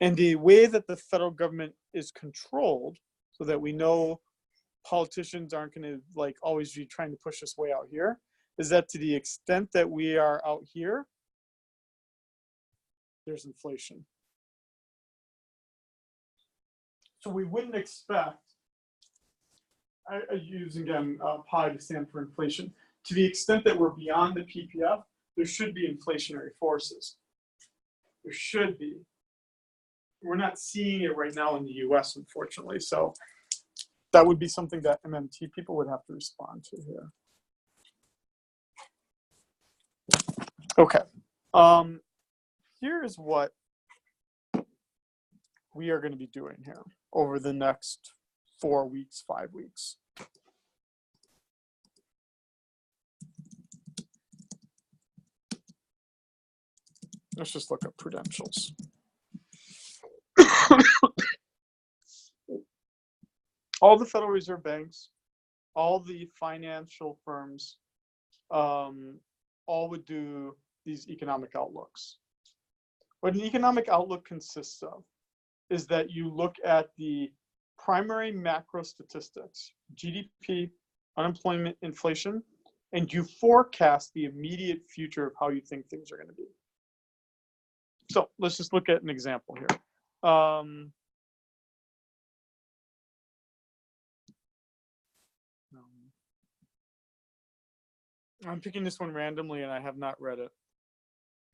And the way that the federal government is controlled, so that we know politicians aren't going to like always be trying to push us way out here, is that to the extent that we are out here, there's inflation. So we wouldn't expect, I use again pi to stand for inflation. To the extent that we're beyond the PPF, there should be inflationary forces. There should be. We're not seeing it right now in the US, unfortunately. So that would be something that MMT people would have to respond to here. Okay. Here's what we are going to be doing here over the next 4 weeks, 5 weeks. Let's just look at prudentials. All the Federal Reserve banks, all the financial firms, all would do these economic outlooks. What an economic outlook consists of is that you look at the primary macro statistics, GDP, unemployment, inflation, and you forecast the immediate future of how you think things are going to be. So let's just look at an example here. I'm picking this one randomly and I have not read it.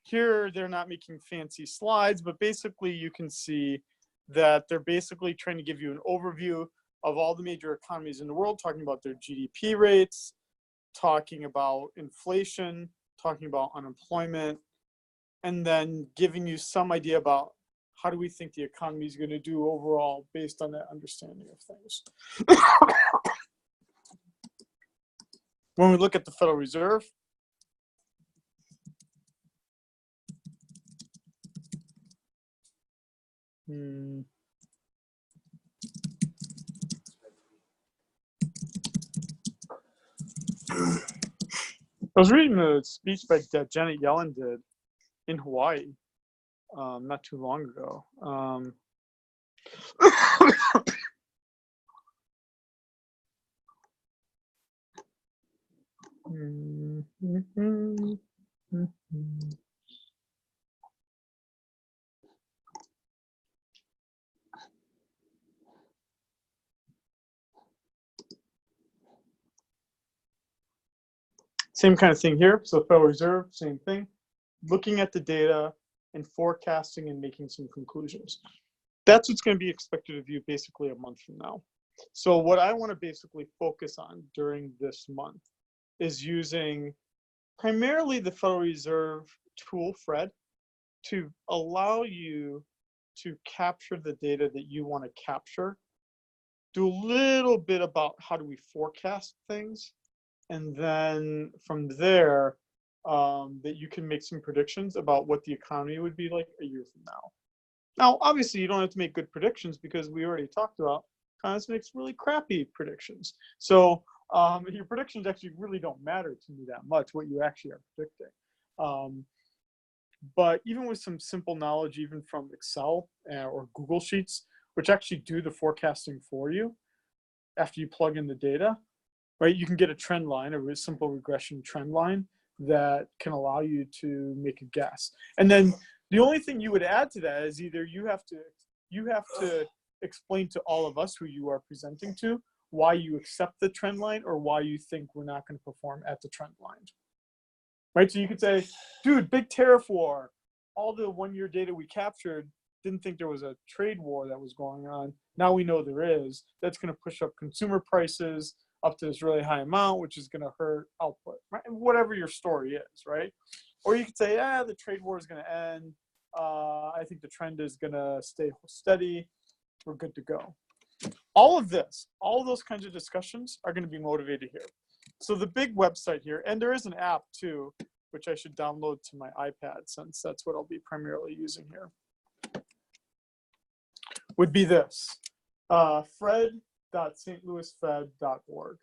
Here, they're not making fancy slides, but basically you can see that they're basically trying to give you an overview of all the major economies in the world, talking about their GDP rates, talking about inflation, talking about unemployment, and then giving you some idea about how do we think the economy is going to do overall based on that understanding of things. When we look at the Federal Reserve, I was reading a speech that Janet Yellen did in Hawaii not too long ago. Same kind of thing here. So Federal Reserve, same thing. Looking at the data and forecasting and making some conclusions. that's what's going to be expected of you basically a month from now. So what I want to basically focus on during this month is using primarily the Federal Reserve tool, FRED, to allow you to capture the data that you want to capture, do a little bit about how do we forecast things, and then from there, that you can make some predictions about what the economy would be like a year from now. Now, obviously, you don't have to make good predictions because we already talked about economists makes really crappy predictions. So your predictions actually really don't matter to me that much, what you actually are predicting. But even with some simple knowledge, even from Excel or Google Sheets, which actually do the forecasting for you after you plug in the data, right? You can get a trend line, a simple regression trend line that can allow you to make a guess. And then the only thing you would add to that is either you have to explain to all of us who you are presenting to why you accept the trend line or why you think we're not going to perform at the trend line. Right? So you could say, dude, big tariff war. All the one-year data we captured didn't think there was a trade war that was going on. Now we know there is. That's going to push up consumer prices up to this really high amount, which is going to hurt output, right? Whatever your story is, right? Or you could say, the trade war is going to end. I think the trend is going to stay steady. We're good to go. All of this, all of those kinds of discussions are going to be motivated here. So the big website here, and there is an app too, which I should download to my iPad since that's what I'll be primarily using here, would be this, fred.stlouisfed.org.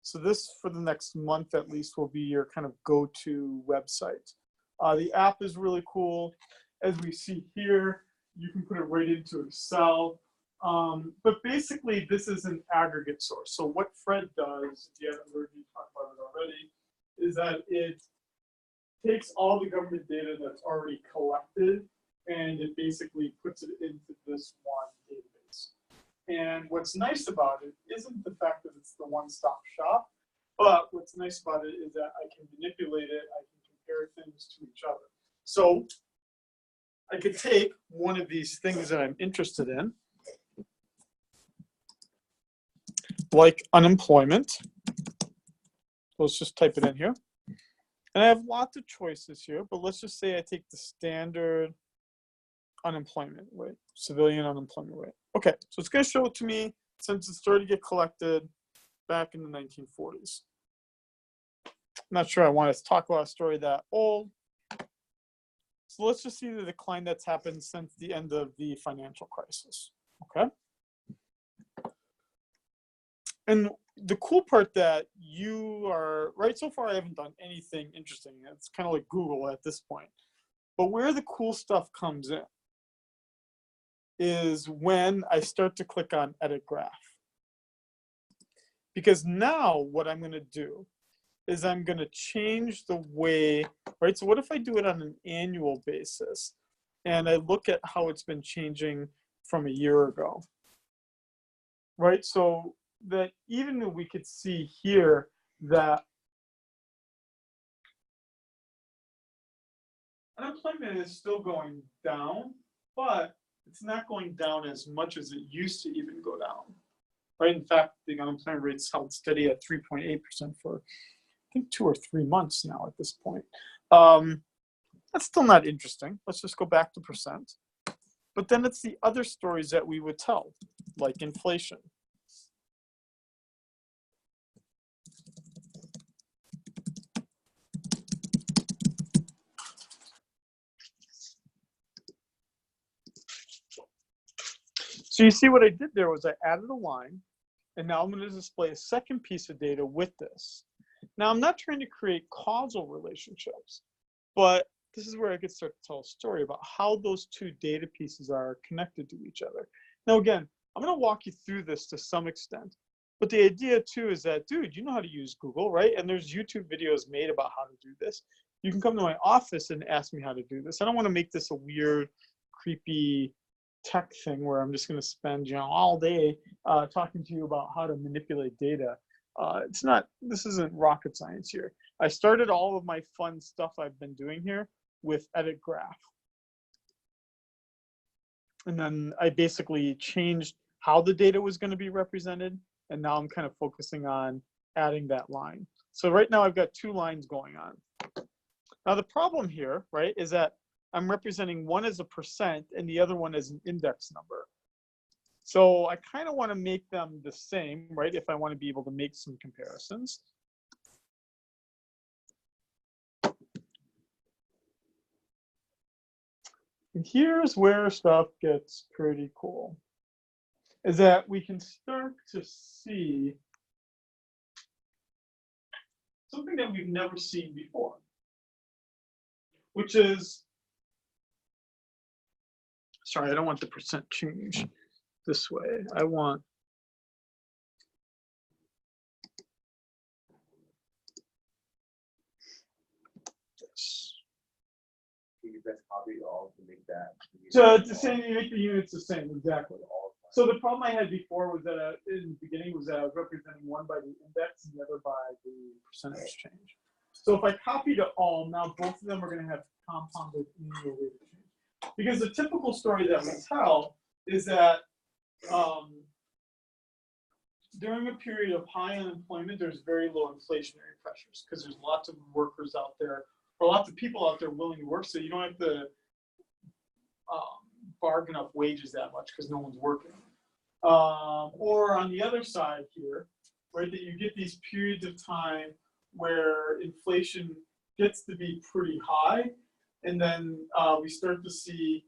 So this, for the next month at least, will be your kind of go-to website. The app is really cool. As we see here, you can put it right into Excel. But basically, this is an aggregate source. So what FRED does, if you haven't heard me talk about it already, is that it takes all the government data that's already collected and it basically puts it into this one database. And what's nice about it isn't the fact that it's the one-stop shop, but what's nice about it is that I can manipulate it, I can compare things to each other. So I could take one of these things that I'm interested in, like unemployment. Let's just type it in here. And I have lots of choices here, but let's just say I take the standard unemployment rate, civilian unemployment rate. Okay, so it's going to show it to me since it started to get collected back in the 1940s. I'm not sure I want to talk about a story that old. So let's just see the decline that's happened since the end of the financial crisis, okay? And the cool part that you are, right, so far I haven't done anything interesting. It's kind of like Google at this point. But where the cool stuff comes in is when I start to click on Edit Graph. Because now what I'm going to do is I'm going to change the way, right? So what if I do it on an annual basis and I look at how it's been changing from a year ago, right? So that even though we could see here that unemployment is still going down, but it's not going down as much as it used to even go down, right? In fact, the unemployment rate's held steady at 3.8% for, I think, 2 or 3 months now at this point. That's still not interesting. Let's just go back to percent. But then it's the other stories that we would tell, like inflation. So you see what I did there was I added a line, and now I'm going to display a second piece of data with this. Now I'm not trying to create causal relationships, but this is where I could start to tell a story about how those two data pieces are connected to each other. Now again, I'm going to walk you through this to some extent, but the idea too is that, dude, you know how to use Google, right? And there's YouTube videos made about how to do this. You can come to my office and ask me how to do this. I don't want to make this a weird, creepy tech thing where I'm just going to spend, you know, all day talking to you about how to manipulate data. It's not, this isn't rocket science here. I started all of my fun stuff I've been doing here with Edit Graph. And then I basically changed how the data was going to be represented. And now I'm kind of focusing on adding that line. So right now I've got 2 lines going on. Now the problem here, right, is that I'm representing one as a percent and the other one as an index number. So I kind of want to make them the same, right, if I want to be able to make some comparisons. And here's where stuff gets pretty cool, is that we can start to see something that we've never seen before, which is, sorry, I don't want the percent change this way. I want this. You press copy all to make that. So it's the same, you make the units the same, exactly. So the problem I had before was that in the beginning was that I was representing one by the index and the other by the percentage change. So if I copy to all, now both of them are going to have compounded annual rate of change. Because the typical story that we tell is that during a period of high unemployment, there's very low inflationary pressures because there's lots of workers out there, or lots of people out there willing to work, so you don't have to bargain up wages that much because no one's working. Or on the other side here, right, that you get these periods of time where inflation gets to be pretty high, and then we start to see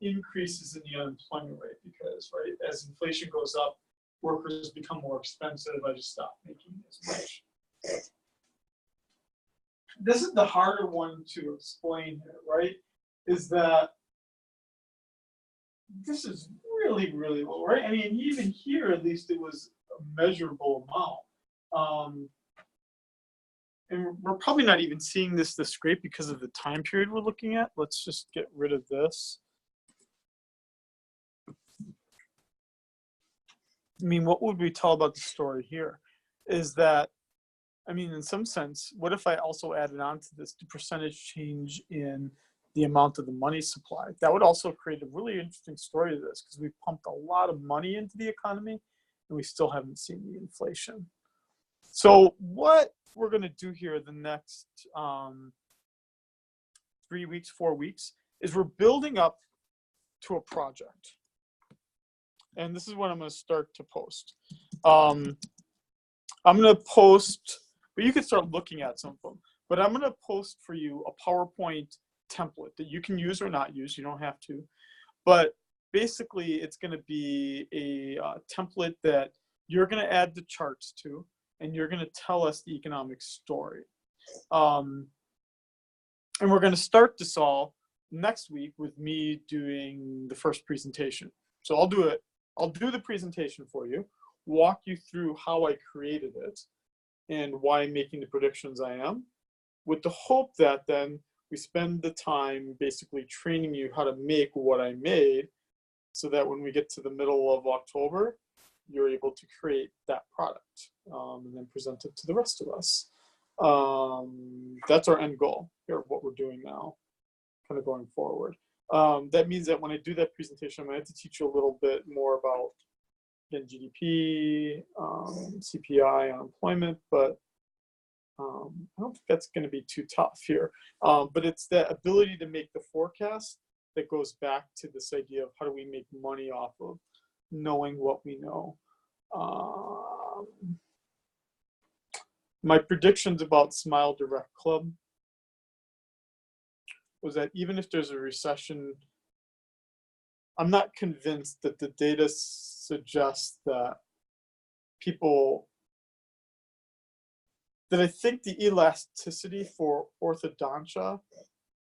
increases in the unemployment rate because, right, as inflation goes up, workers become more expensive. I just stop making as much. This is the harder one to explain here, right? Is that this is really, really low, right? I mean, even here, at least it was a measurable amount. And we're probably not even seeing this great because of the time period we're looking at. Let's just get rid of this. I mean, what would we tell about the story here? Is that, I mean, in some sense, what if I also added on to this the percentage change in the amount of the money supply? That would also create a really interesting story to this because we pumped a lot of money into the economy and we still haven't seen the inflation. So what we're going to do here the next 3 weeks, 4 weeks, is we're building up to a project. And this is what I'm going to start to post. I'm going to post, but you can start looking at some of them. But I'm going to post for you a PowerPoint template that you can use or not use. You don't have to. But basically, it's going to be a template that you're going to add the charts to, and you're going to tell us the economic story. And we're going to start this all next week with me doing the first presentation. So I'll do it. I'll do the presentation for you, walk you through how I created it and why I'm making the predictions I am, with the hope that then we spend the time basically training you how to make what I made so that when we get to the middle of October, you're able to create that product and then present it to the rest of us. That's our end goal here of what we're doing now, kind of going forward. That means that when I do that presentation, I'm going to have to teach you a little bit more about, again, GDP, CPI, unemployment, but I don't think that's going to be too tough here. But it's the ability to make the forecast that goes back to this idea of how do we make money off of knowing what we know. My predictions about Smile Direct Club was that even if there's a recession, I'm not convinced that the data suggests that I think the elasticity for orthodontia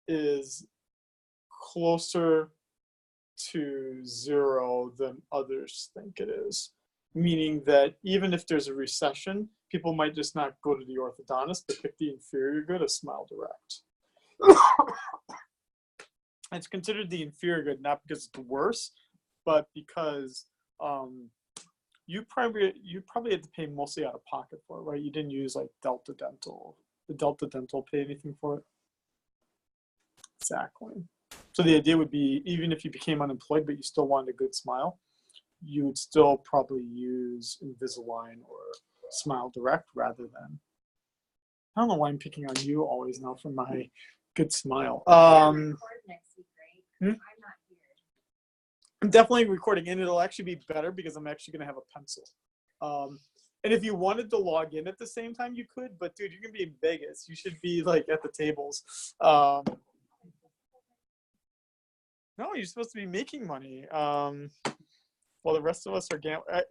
is closer to 0 than others think it is. Meaning that even if there's a recession, people might just not go to the orthodontist, but pick the inferior good of Smile Direct. It's considered the inferior good not because it's worse, but because you probably had to pay mostly out of pocket for it, right? You didn't use like Delta Dental. Did Delta Dental pay anything for it? Exactly. So the idea would be, even if you became unemployed, but you still wanted a good smile, you would still probably use Invisalign or Smile Direct rather than. I don't know why I'm picking on you always now for my good smile. I'm definitely recording, and it'll actually be better because I'm actually going to have a pencil. And if you wanted to log in at the same time, you could. But dude, you're going to be in Vegas. You should be like at the tables. No, you're supposed to be making money. While the rest of us are gambling.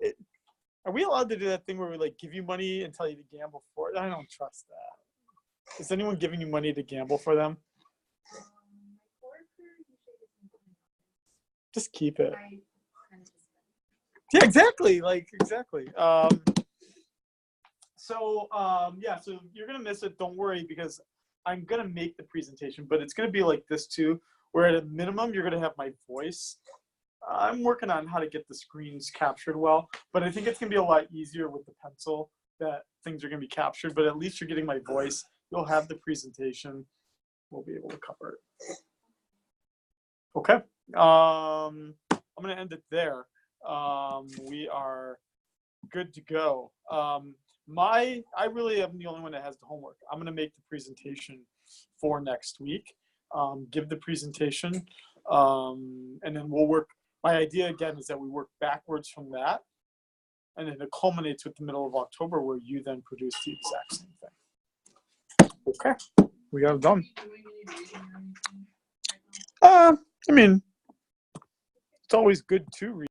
Are we allowed to do that thing where we like give you money and tell you to gamble for it? I don't trust that. Is anyone giving you money to gamble for them? Just keep it. Yeah, exactly. Like exactly. So you're gonna miss it. Don't worry, because I'm gonna make the presentation, but it's gonna be like this too, where at a minimum you're gonna have my voice. I'm working on how to get the screens captured well, but I think it's gonna be a lot easier with the pencil that things are gonna be captured. But at least you're getting my voice. You'll have the presentation. We'll be able to cover it. Okay. I'm gonna end it there. We are good to go. I really am the only one that has the homework. I'm gonna make the presentation for next week. Give the presentation, and then we'll work. My idea again is that we work backwards from that, and then it culminates with the middle of October, where you then produce the exact same thing. Okay, we got it done. I mean, it's always good to read.